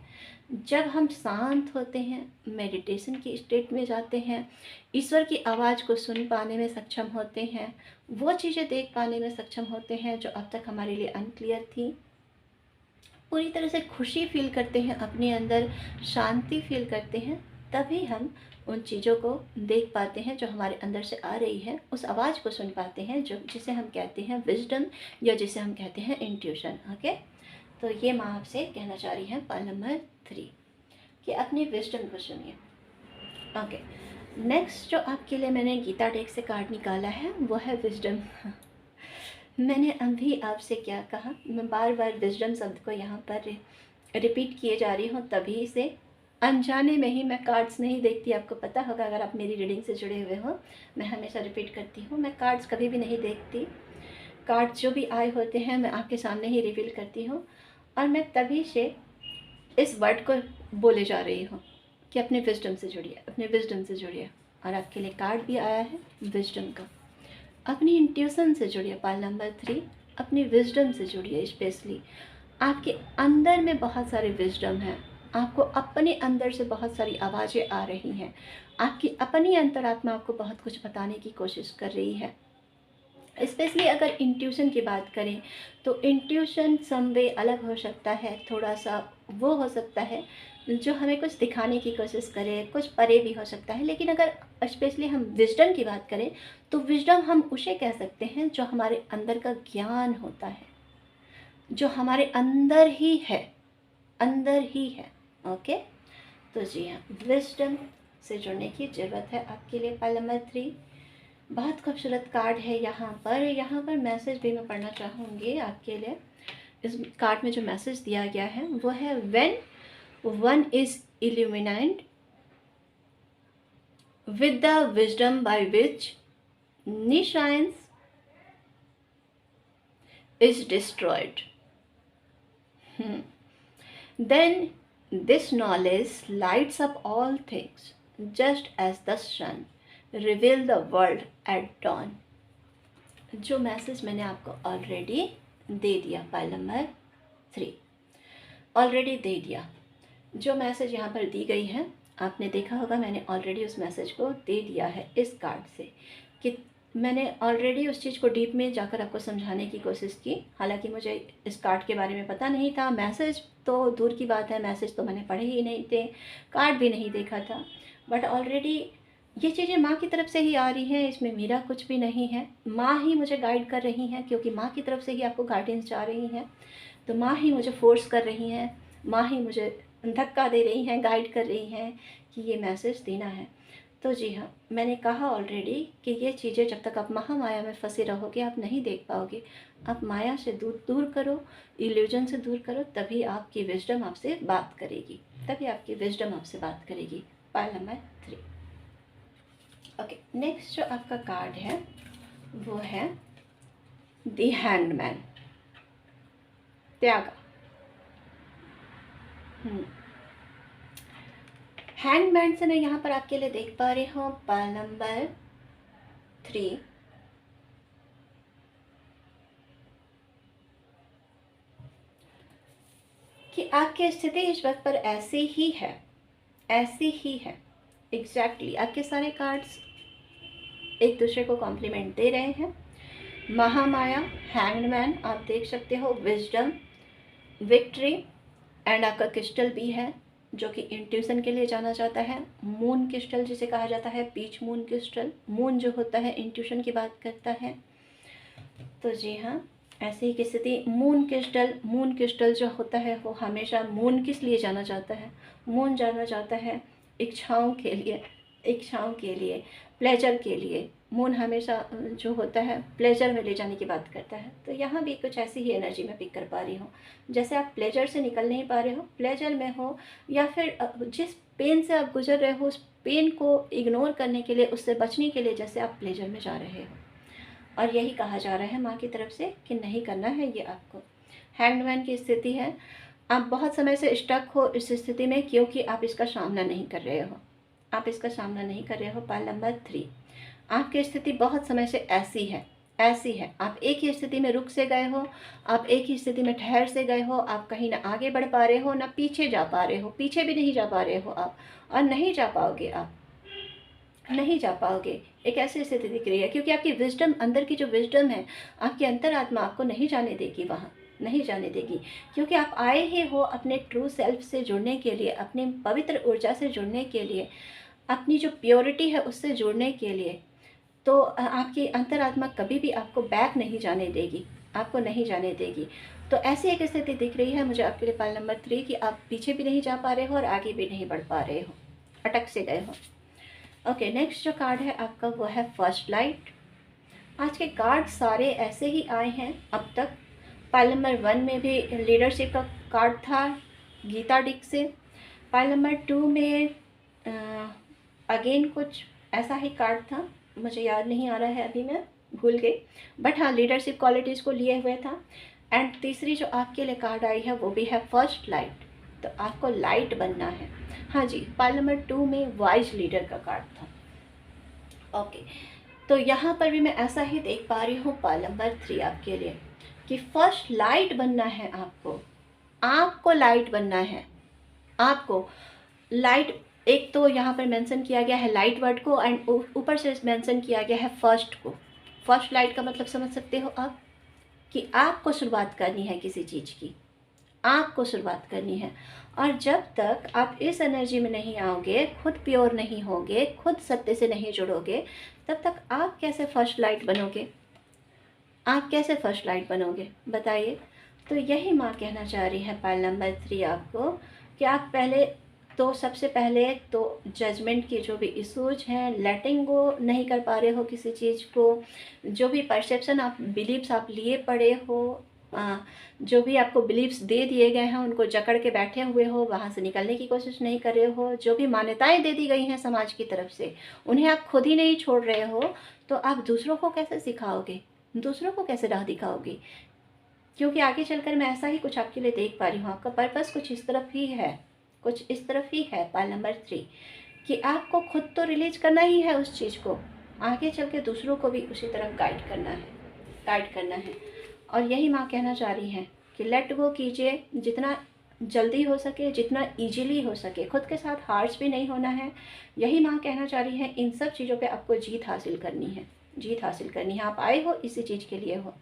जब हम शांत होते हैं, मेडिटेशन की स्टेट में जाते हैं, ईश्वर की आवाज़ को सुन पाने में सक्षम होते हैं, वो चीज़ें देख पाने में सक्षम होते हैं जो अब तक हमारे लिए अनक्लियर थी, पूरी तरह से खुशी फील करते हैं, अपने अंदर शांति फील करते हैं, तभी हम उन चीज़ों को देख पाते हैं जो हमारे अंदर से आ रही है, उस आवाज़ को सुन पाते हैं जो जिसे हम कहते हैं विजडम, या जिसे हम कहते हैं इंट्यूशन। ओके, तो ये माँ आपसे कहना चाह रही है पर्ल नंबर 3 कि अपनी विजडम को सुनिए। ओके, नेक्स्ट जो आपके लिए मैंने गीता डेक से कार्ड निकाला है वो है विजडम। मैंने अभी आपसे क्या कहा, मैं बार बार विजडम शब्द को यहाँ पर रिपीट किए जा रही हूँ, तभी से अनजाने में ही मैं कार्ड्स नहीं देखती। आपको पता होगा अगर आप मेरी रीडिंग से जुड़े हुए हो, मैं हमेशा रिपीट करती हूँ, मैं कार्ड्स कभी भी नहीं देखती। कार्ड्स जो भी आए होते हैं मैं आपके सामने ही रिवील करती हूँ। और मैं तभी से इस वर्ड को बोले जा रही हूँ कि अपने विजडम से जुड़िए, अपने विजडम से जुड़िए। और आपके लिए कार्ड भी आया है विजडम का। अपनी इंट्यूशन से जुड़िए पर्ल नंबर 3, अपनी विजडम से जुड़िए। स्पेशली आपके अंदर में बहुत सारे विजडम हैं, आपको अपने अंदर से बहुत सारी आवाज़ें आ रही हैं, आपकी अपनी अंतरात्मा आपको बहुत कुछ बताने की कोशिश कर रही है। स्पेशली अगर इंट्यूशन की बात करें तो इंट्यूशन सम वे अलग हो सकता है, थोड़ा सा वो हो सकता है जो हमें कुछ दिखाने की कोशिश करे, कुछ परे भी हो सकता है। लेकिन अगर स्पेशली हम विजडम की बात करें तो विजडम हम उसे कह सकते हैं जो हमारे अंदर का ज्ञान होता है, जो हमारे अंदर ही है, अंदर ही है। ओके, तो जी हाँ, विजडम से जुड़ने की ज़रूरत है आपके लिए पर्ल नंबर 3। बहुत खूबसूरत कार्ड है। यहाँ पर मैसेज भी मैं पढ़ना चाहूँगी आपके लिए। इस कार्ड में जो मैसेज दिया गया है वो है, when one is illuminated with the wisdom by which nescience is destroyed, then this knowledge lights up all things, just as the sun reveal the world at dawn। जो मैसेज मैंने आपको ऑलरेडी दे दिया Perl number 3, already दे दिया। जो message यहाँ पर दी गई है आपने देखा होगा, मैंने ऑलरेडी उस मैसेज को दे दिया है इस कार्ड से, कि मैंने ऑलरेडी उस चीज़ को डीप में जाकर आपको समझाने की कोशिश की। हालांकि मुझे इस कार्ड के बारे में पता नहीं था, मैसेज तो दूर की बात है, मैसेज तो मैंने पढ़े ही नहीं थे, कार्ड भी नहीं देखा था, बट ऑलरेडी ये चीज़ें माँ की तरफ से ही आ रही हैं, इसमें मेरा कुछ भी नहीं है। माँ ही मुझे गाइड कर रही हैं, क्योंकि माँ की तरफ से ही आपको गाइडेंस जा रही हैं, तो माँ ही मुझे फोर्स कर रही हैं, माँ ही मुझे धक्का दे रही हैं, गाइड कर रही हैं कि ये मैसेज देना है। तो जी हाँ, मैंने कहा ऑलरेडी कि ये चीज़ें जब तक आप महामाया में फंसे रहोगे आप नहीं देख पाओगे। आप माया से दूर करो, इल्यूजन से दूर करो, तभी आपकी विजडम आपसे बात करेगी, तभी आपकी विजडम आपसे बात करेगी। Perl number 3। ओके, नेक्स्ट जो आपका कार्ड है वो है द हैंग्ड मैन, त्यागा। हैंगमैन से मैं यहाँ पर आपके लिए देख पा रही हूँ पर्ल नंबर 3, कि आपकी स्थिति इस वक्त पर ऐसी ही है, ऐसी ही है एग्जैक्टली। आपके सारे कार्ड्स एक दूसरे को कॉम्प्लीमेंट दे रहे हैं। महामाया, हैंगमैन आप देख सकते हो, विजडम, विक्ट्री, एंड आपका क्रिस्टल भी है जो कि इंट्यूशन के लिए जाना जाता है। मून क्रिस्टल जिसे कहा जाता है, पीच मून क्रिस्टल, मून जो होता है इंट्यूशन की बात करता है। तो जी हाँ, ऐसे ही की स्थिति मून क्रिस्टल जो होता है वो हमेशा मून किस लिए जाना जाता है, मून जाना जाता है इच्छाओं के लिए, इच्छाओं के लिए, प्लेजर के लिए। मून हमेशा जो होता है प्लेजर में ले जाने की बात करता है। तो यहाँ भी कुछ ऐसी ही एनर्जी मैं पिक कर पा रही हूँ, जैसे आप प्लेजर से निकल नहीं पा रहे हो, प्लेजर में हो, या फिर जिस पेन से आप गुजर रहे हो उस पेन को इग्नोर करने के लिए, उससे बचने के लिए जैसे आप प्लेजर में जा रहे हो। और यही कहा जा रहा है माँ की तरफ से कि नहीं करना है ये आपको। हैंडमैन की स्थिति है, आप बहुत समय से स्टक हो इस स्थिति में क्योंकि आप इसका सामना नहीं कर रहे हो, आप इसका सामना नहीं कर रहे हो। पाइल नंबर 3, आपकी स्थिति बहुत समय से ऐसी है, ऐसी है। आप एक ही स्थिति में रुक से गए हो, आप एक ही स्थिति में ठहर से गए हो, आप कहीं ना आगे बढ़ पा रहे हो ना पीछे जा पा रहे हो, पीछे भी नहीं जा पा रहे हो आप, और नहीं जा पाओगे, आप नहीं जा पाओगे। एक ऐसी स्थिति दिख रही है क्योंकि आपकी विजडम, अंदर की जो विजडम है, आपकी अंतरात्मा आपको नहीं जाने देगी, वहाँ नहीं जाने देगी, क्योंकि आप आए ही हो अपने ट्रू सेल्फ से जुड़ने के लिए, अपनी पवित्र ऊर्जा से जुड़ने के लिए, अपनी जो प्योरिटी है उससे जुड़ने के लिए। तो आपकी अंतरात्मा कभी भी आपको बैक नहीं जाने देगी, आपको नहीं जाने देगी। तो ऐसी एक स्थिति दिख रही है मुझे आपके लिए पाइल नंबर 3 कि आप पीछे भी नहीं जा पा रहे हो और आगे भी नहीं बढ़ पा रहे हो, अटक से गए हो। ओके, नेक्स्ट जो कार्ड है आपका वो है फर्स्ट लाइट। आज के कार्ड सारे ऐसे ही आए हैं अब तक। पाइल नंबर 1 में भी लीडरशिप का कार्ड था गीता डिक से। पाइल नंबर 2 में अगेन कुछ ऐसा ही कार्ड था, मुझे याद नहीं आ रहा है अभी, मैं भूल गई, बट हाँ लीडरशिप क्वालिटीज़ को लिए हुए था। एंड तीसरी जो आपके लिए कार्ड आई है वो भी है फर्स्ट लाइट। तो आपको लाइट बनना है। हाँ जी, पाइल नंबर 2 में वाइज लीडर का कार्ड था। ओके, तो यहाँ पर भी मैं ऐसा ही देख पा रही हूँ पाइल नंबर 3 आपके लिए कि फर्स्ट लाइट बनना है आपको, आपको लाइट बनना है, आपको लाइट। एक तो यहाँ पर मेंशन किया गया है लाइट वर्ड को, एंड ऊपर से मेंशन किया गया है फर्स्ट को। फर्स्ट लाइट का मतलब समझ सकते हो आप कि आपको शुरुआत करनी है किसी चीज़ की, आपको शुरुआत करनी है। और जब तक आप इस एनर्जी में नहीं आओगे, खुद प्योर नहीं होगे, खुद सत्य से नहीं जुड़ोगे, तब तक आप कैसे फर्स्ट लाइट बनोगे, आप कैसे फर्स्ट लाइट बनोगे बताइए। तो यही माँ कहना चाह रही है पाइल नंबर 3 आपको कि आप पहले तो, सबसे पहले तो जजमेंट की जो भी इशूज हैं, लेटिंग गो नहीं कर पा रहे हो किसी चीज़ को, जो भी परसेप्शन आप बिलीव्स आप लिए पड़े हो, जो भी आपको बिलीव्स दे दिए गए हैं उनको जकड़ के बैठे हुए हो, वहाँ से निकलने की कोशिश नहीं कर रहे हो, जो भी मान्यताएं दे दी गई हैं समाज की तरफ से उन्हें आप खुद ही नहीं छोड़ रहे हो, तो आप दूसरों को कैसे सिखाओगे, दूसरों को कैसे राह दिखाओगे। क्योंकि आगे चलकर मैं ऐसा ही कुछ आपके लिए देख पा रही हूँ, आपका पर्पस कुछ इस तरफ ही है, कुछ इस तरफ ही है पाइल नंबर 3 कि आपको खुद तो रिलीज करना ही है उस चीज़ को, आगे चल के दूसरों को भी उसी तरफ गाइड करना है, गाइड करना है। और यही माँ कहना चाह रही हैं कि लेट गो कीजिए जितना जल्दी हो सके, जितना इजीली हो सके, खुद के साथ हार्श भी नहीं होना है। यही माँ कहना चाह रही है, इन सब चीज़ों पे आपको जीत हासिल करनी है, जीत हासिल करनी है। आप आए हो इसी चीज़ के लिए हो,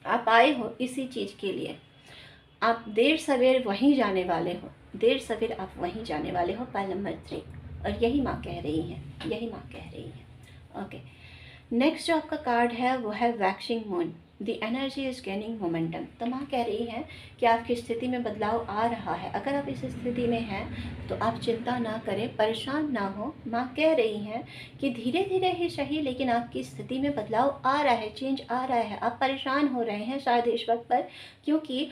आप आए हो इसी चीज़ के लिए, आप देर सवेर वहीं जाने वाले हो, देर सवेर आप वहीं जाने वाले हो पाइल नंबर 3। और यही माँ कह रही है, यही माँ कह रही है। ओके, नेक्स्ट जो आपका कार्ड है वो है waxing moon, the energy is gaining momentum. तो माँ कह रही है कि आपकी स्थिति में बदलाव आ रहा है। अगर आप इस स्थिति में हैं तो आप चिंता ना करें, परेशान ना हो। माँ कह रही हैं कि धीरे धीरे ही सही, लेकिन आपकी स्थिति में बदलाव आ रहा है, चेंज आ रहा है। आप परेशान हो रहे हैं शायद इस वक्त पर, क्योंकि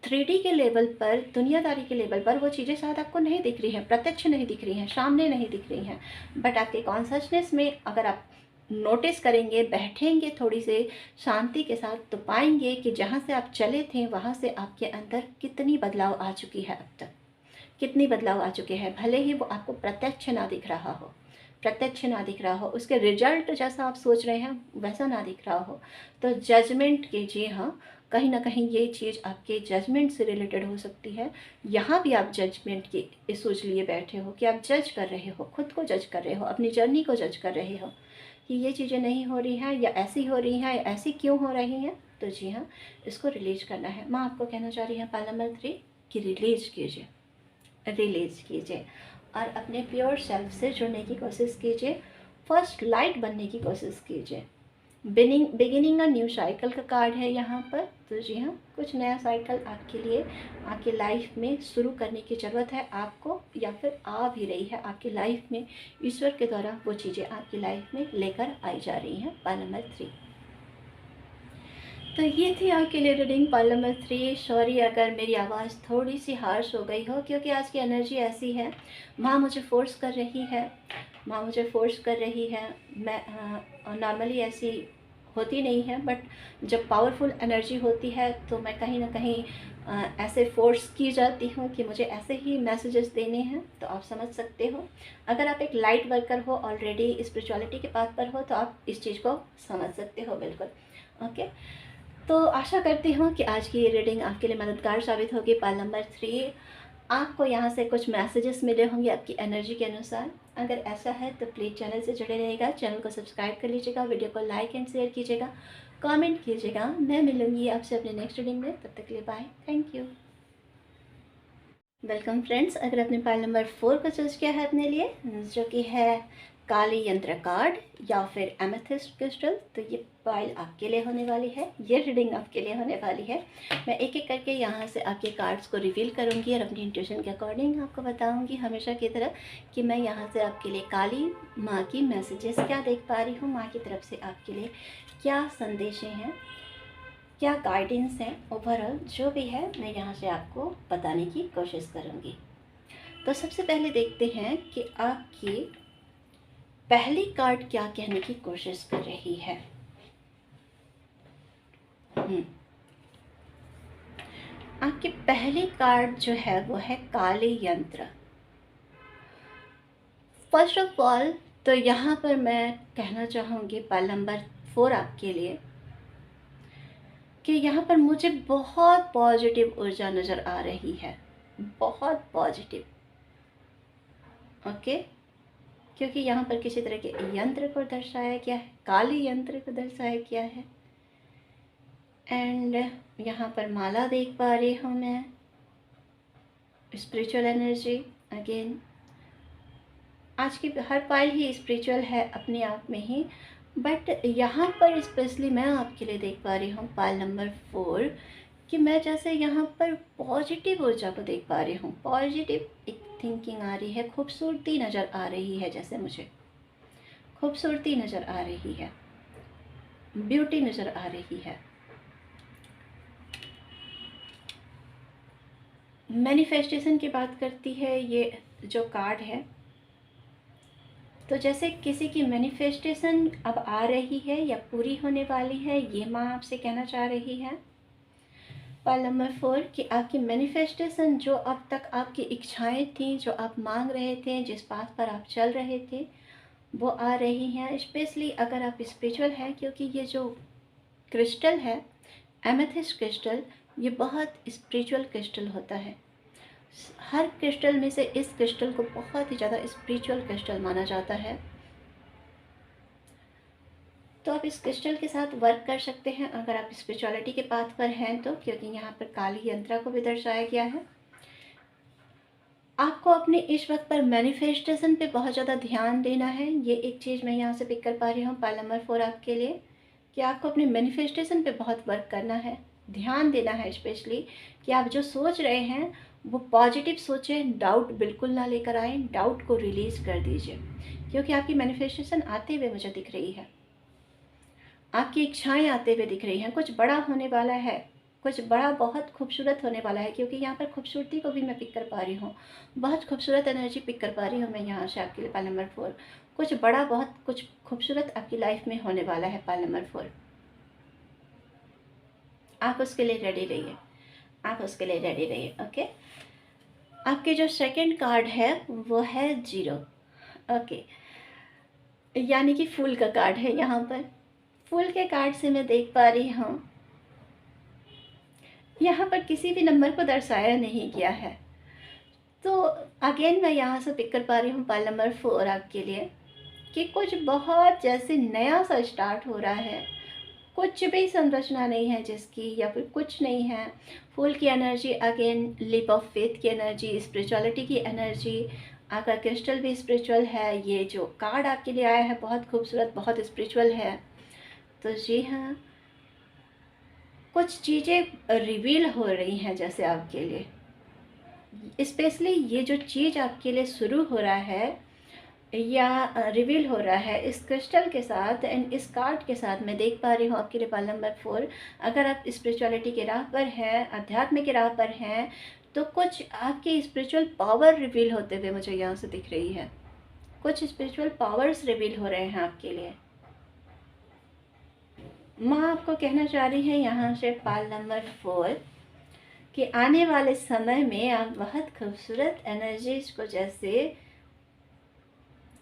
3D के लेवल पर, दुनियादारी के लेवल पर वो चीज़ें शायद आपको नहीं दिख रही हैं, प्रत्यक्ष नहीं दिख रही हैं, सामने नहीं दिख रही हैं, बट आपके कॉन्शसनेस में अगर आप नोटिस करेंगे, बैठेंगे थोड़ी से शांति के साथ, तो पाएंगे कि जहाँ से आप चले थे वहाँ से आपके अंदर कितनी बदलाव आ चुकी है अब तक, कितनी बदलाव आ चुके हैं। भले ही वो आपको प्रत्यक्ष ना दिख रहा हो, प्रत्यक्ष ना दिख रहा हो, उसके रिजल्ट जैसा आप सोच रहे हैं वैसा ना दिख रहा हो, तो जजमेंट कीजिए। हाँ, कहीं ना कहीं ये चीज़ आपके जजमेंट से रिलेटेड हो सकती है। यहाँ भी आप जजमेंट की इशूज लिए बैठे हो कि आप जज कर रहे हो, खुद को जज कर रहे हो, अपनी जर्नी को जज कर रहे हो कि ये चीज़ें नहीं हो रही हैं, या ऐसी हो रही हैं, ऐसी क्यों हो रही हैं। तो जी हाँ, इसको रिलीज करना है। माँ आपको कहना चाह रही है पाइल नंबर 3 कि रिलीज कीजिए, रिलीज कीजिए और अपने प्योर सेल्फ से जुड़ने की कोशिश कीजिए, फर्स्ट लाइट बनने की कोशिश कीजिए। बिगिनिंग अ न्यू साइकिल का कार्ड है यहाँ पर। तो जी हाँ, कुछ नया साइकिल आपके लिए आपकी लाइफ में शुरू करने की ज़रूरत है आपको, या फिर आ भी रही है आपकी लाइफ में। ईश्वर के द्वारा वो चीज़ें आपकी लाइफ में लेकर आई जा रही हैं। पाल नंबर 3। तो ये थी आपके लिए रीडिंग पाल नंबर 3। सॉरी अगर मेरी आवाज़ थोड़ी सी हार्श हो गई हो, क्योंकि आज की एनर्जी ऐसी है, माँ मुझे फोर्स कर रही है, माँ मुझे फोर्स कर रही है। मैं नॉर्मली ऐसी होती नहीं है, बट जब पावरफुल एनर्जी होती है तो मैं कहीं ना कहीं ऐसे फोर्स की जाती हूँ कि मुझे ऐसे ही मैसेजेस देने हैं। तो आप समझ सकते हो, अगर आप एक लाइट वर्कर हो, ऑलरेडी स्पिरिचुअलिटी के पाथ पर हो, तो आप इस चीज़ को समझ सकते हो बिल्कुल। ओके, तो आशा करती हूँ कि आज की ये रीडिंग आपके लिए मददगार साबित होगी। पाल नंबर 3, आपको यहाँ से कुछ मैसेजेस मिले होंगे आपकी एनर्जी के अनुसार। अगर ऐसा है तो प्लीज़ चैनल से जुड़े रहिएगा, चैनल को सब्सक्राइब कर लीजिएगा, वीडियो को लाइक एंड शेयर कीजिएगा, कमेंट कीजिएगा। मैं मिलूँगी आपसे अपने नेक्स्ट रीडिंग में, तब तक के लिए bye, thank you. Welcome friends, अगर आपने पाइल नंबर 4 को चूज़ किया है अपने लिए, जो कि है काली यंत्र कार्ड या फिर एमेथिस्ट क्रिस्टल, तो ये पाइल आपके लिए होने वाली है, ये रीडिंग आपके लिए होने वाली है। मैं एक एक करके यहाँ से आपके कार्ड्स को रिवील करूँगी और अपनी इंट्यूशन के अकॉर्डिंग आपको बताऊँगी, हमेशा की तरह, कि मैं यहाँ से आपके लिए काली माँ की मैसेजेस क्या देख पा रही हूँ, माँ की तरफ से आपके लिए क्या संदेशें हैं, क्या गाइडेंस है। ओवरऑल जो भी है मैं यहाँ से आपको बताने की कोशिश करूँगी। तो सबसे पहले देखते हैं कि आपकी पहली कार्ड क्या कहने की कोशिश कर रही है। आपकी पहली कार्ड जो है वो है काली यंत्र। फर्स्ट ऑफ ऑल तो यहाँ पर मैं कहना चाहूँगी पाइल नंबर 4 आपके लिए, कि यहाँ पर मुझे बहुत पॉजिटिव ऊर्जा नज़र आ रही है, बहुत पॉजिटिव। ओके, क्योंकि यहाँ पर किसी तरह के यंत्र को दर्शाया गया है, काली यंत्र को दर्शाया गया है। एंड यहाँ पर माला देख पा रही हूँ मैं, स्पिरिचुअल एनर्जी। अगेन आज की हर पाइल ही स्पिरिचुअल है अपने आप में ही, बट यहाँ पर स्पेशली मैं आपके लिए देख पा रही हूँ पाइल नंबर 4, कि मैं जैसे यहाँ पर पॉजिटिव ऊर्जा को देख पा रही हूँ, पॉजिटिव एक थिंकिंग आ रही है, खूबसूरती नज़र आ रही है, जैसे मुझे खूबसूरती नज़र आ रही है, ब्यूटी नज़र आ रही है। मैनिफेस्टेशन की बात करती है ये जो कार्ड है, तो जैसे किसी की मैनिफेस्टेशन अब आ रही है या पूरी होने वाली है, ये माँ आपसे कहना चाह रही है। पाइल नंबर 4 कि आपकी मैनिफेस्टेशन, जो अब तक आपकी इच्छाएं थी, जो आप मांग रहे थे, जिस पाथ पर आप चल रहे थे, वो आ रही हैं। स्पेशली अगर आप स्पिरिचुअल हैं, क्योंकि ये जो क्रिस्टल है एमेथिस्ट क्रिस्टल, ये बहुत स्पिरिचुअल क्रिस्टल होता है। हर क्रिस्टल में से इस क्रिस्टल को बहुत ही ज़्यादा स्पिरिचुअल क्रिस्टल माना जाता है। तो आप इस क्रिस्टल के साथ वर्क कर सकते हैं अगर आप स्पिरिचुअलिटी के पाथ पर हैं तो, क्योंकि यहाँ पर काली यंत्रा को भी दर्शाया गया है। आपको अपने इस वक्त पर मैनिफेस्टेशन पे बहुत ज़्यादा ध्यान देना है। ये एक चीज़ मैं यहाँ से पिक कर पा रही हूँ पाइल नंबर 4 आपके लिए, कि आपको अपने मैनिफेस्टेशन पे बहुत वर्क करना है, ध्यान देना है। स्पेशली कि आप जो सोच रहे हैं वो पॉजिटिव सोचें, डाउट बिल्कुल ना लेकर आएँ, डाउट को रिलीज़ कर दीजिए, क्योंकि आपकी मैनिफेस्टेशन आते हुए मुझे दिख रही है, आपकी इच्छाएं आते हुए दिख रही हैं। कुछ बड़ा होने वाला है, कुछ बड़ा बहुत खूबसूरत होने वाला है, क्योंकि यहाँ पर खूबसूरती को भी मैं पिक कर पा रही हूँ, बहुत खूबसूरत एनर्जी पिक कर पा रही हूँ मैं यहाँ से आपके लिए पाइल नंबर 4। कुछ बड़ा, बहुत कुछ खूबसूरत आपकी लाइफ में होने वाला है पाइल नंबर 4। आप उसके लिए रेडी रहिए, आप उसके लिए रेडी रहिए। ओके, आपके जो सेकेंड कार्ड है वो है 0। ओके, यानी कि फूल का कार्ड है। यहाँ पर फूल के कार्ड से मैं देख पा रही हूँ, यहाँ पर किसी भी नंबर को दर्शाया नहीं गया है। तो अगेन मैं यहाँ से पिक कर पा रही हूँ पाइल नंबर 4 आपके लिए, कि कुछ बहुत जैसे नया सा स्टार्ट हो रहा है, कुछ भी संरचना नहीं है जिसकी, या फिर कुछ नहीं है। फूल की energy, again leap of faith की एनर्जी, स्पिरिचुअलिटी की एनर्जी। आपका क्रिस्टल भी स्पिरिचुअल है। ये जो कार्ड आपके लिए आया है बहुत खूबसूरत, बहुत स्पिरिचुअल है। तो जी हाँ, कुछ चीज़ें रिवील हो रही हैं जैसे आपके लिए। स्पेशली ये जो चीज़ आपके लिए शुरू हो रहा है या रिवील हो रहा है इस क्रिस्टल के साथ एंड इस कार्ड के साथ, मैं देख पा रही हूँ आपके लिए पाल नंबर 4। अगर आप स्पिरिचुअलिटी के राह पर हैं, अध्यात्म के राह पर हैं, तो कुछ आपकी स्पिरिचुअल पावर रिवील होते हुए मुझे यहाँ से दिख रही है। कुछ स्पिरिचुअल पावर्स रिवील हो रहे हैं आपके लिए। माँ आपको कहना चाह रही है यहाँ से पाल नंबर 4 कि आने वाले समय में आप बहुत खूबसूरत एनर्जीज को जैसे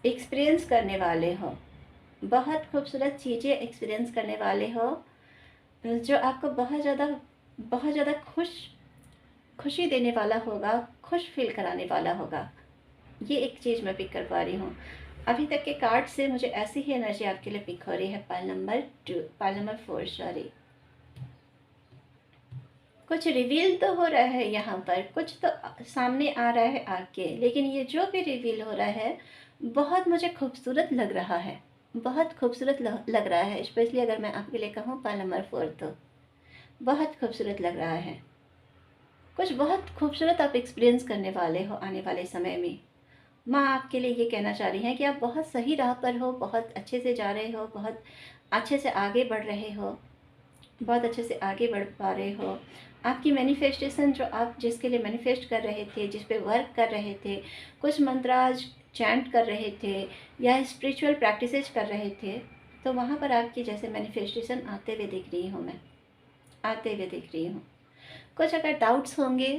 एक्सपीरियंस करने वाले हो, बहुत खूबसूरत चीज़ें एक्सपीरियंस करने वाले हो, जो आपको बहुत ज़्यादा खुशी देने वाला होगा, खुश फील कराने वाला होगा। ये एक चीज़ मैं पिक कर पा रही हूँ। अभी तक के कार्ड से मुझे ऐसी ही एनर्जी आपके लिए पिक हो रही है। पाल नंबर 4 सॉरी। कुछ रिवील तो हो रहा है यहाँ पर, कुछ तो सामने आ रहा है आपके, लेकिन ये जो भी रिवील हो रहा है बहुत मुझे खूबसूरत लग रहा है, बहुत खूबसूरत लग रहा है। स्पेशली अगर मैं आपके लिए कहूँ पाल नंबर 4, तो बहुत खूबसूरत लग रहा है। कुछ बहुत खूबसूरत आप एक्सपीरियंस करने वाले हो आने वाले समय में। माँ आपके लिए ये कहना चाह रही हैं कि आप बहुत सही राह पर हो, बहुत अच्छे से जा रहे हो, बहुत अच्छे से आगे बढ़ रहे हो, बहुत अच्छे से आगे बढ़ पा रहे हो। आपकी मैनिफेस्टेशन, जो आप जिसके लिए मैनिफेस्ट कर रहे थे, जिस पे वर्क कर रहे थे, कुछ मंत्राज चैंट कर रहे थे या स्पिरिचुअल प्रैक्टिसेज कर रहे थे, तो वहाँ पर आपकी जैसे मैनिफेस्टेशन आते हुए दिख रही हूँ मैं, आते हुए दिख रही हूँ। कुछ अगर डाउट्स होंगे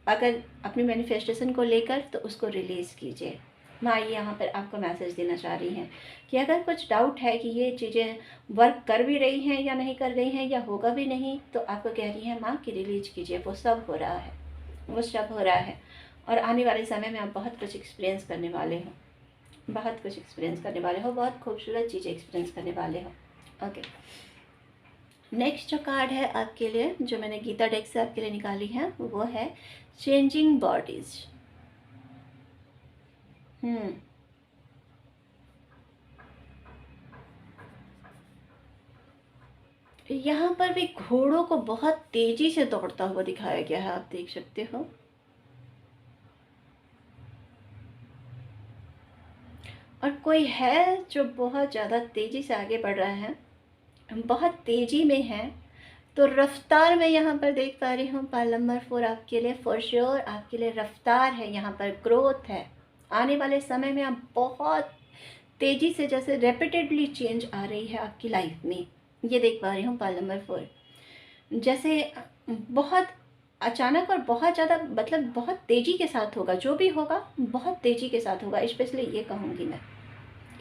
अगर अपनी मैनिफेस्टेशन को लेकर, तो उसको रिलीज़ कीजिए। माँ ये यहाँ पर आपको मैसेज देना चाह रही हैं कि अगर कुछ डाउट है कि ये चीज़ें वर्क कर भी रही हैं या नहीं कर रही हैं या होगा भी नहीं, तो आपको कह रही हैं माँ कि रिलीज कीजिए, वो सब हो रहा है, वो सब हो रहा है। और आने वाले समय में आप बहुत कुछ एक्सपीरियंस करने वाले हो, बहुत कुछ एक्सपीरियंस करने वाले हो, बहुत खूबसूरत चीज़ें एक्सपीरियंस करने वाले हो। ओके, नेक्स्ट जो कार्ड है आपके लिए, जो मैंने गीता डेक से आपके लिए निकाली है, वो है चेंजिंग बॉडीज। यहाँ पर भी घोड़ों को बहुत तेजी से दौड़ता हुआ दिखाया गया है, आप देख सकते हो। और कोई है जो बहुत ज़्यादा तेजी से आगे बढ़ रहा है, बहुत तेजी में है। तो रफ्तार में यहाँ पर देख पा रही हूँ पाल नंबर 4 आपके लिए, फॉर श्योर आपके लिए रफ्तार है, यहाँ पर ग्रोथ है। आने वाले समय में आप बहुत तेज़ी से, जैसे रेपिटेडली चेंज आ रही है आपकी लाइफ में, ये देख पा रही हूँ पाल नंबर 4। जैसे बहुत अचानक और बहुत ज़्यादा, मतलब बहुत तेज़ी के साथ होगा, जो भी होगा बहुत तेज़ी के साथ होगा। स्पेशली ये कहूँगी मैं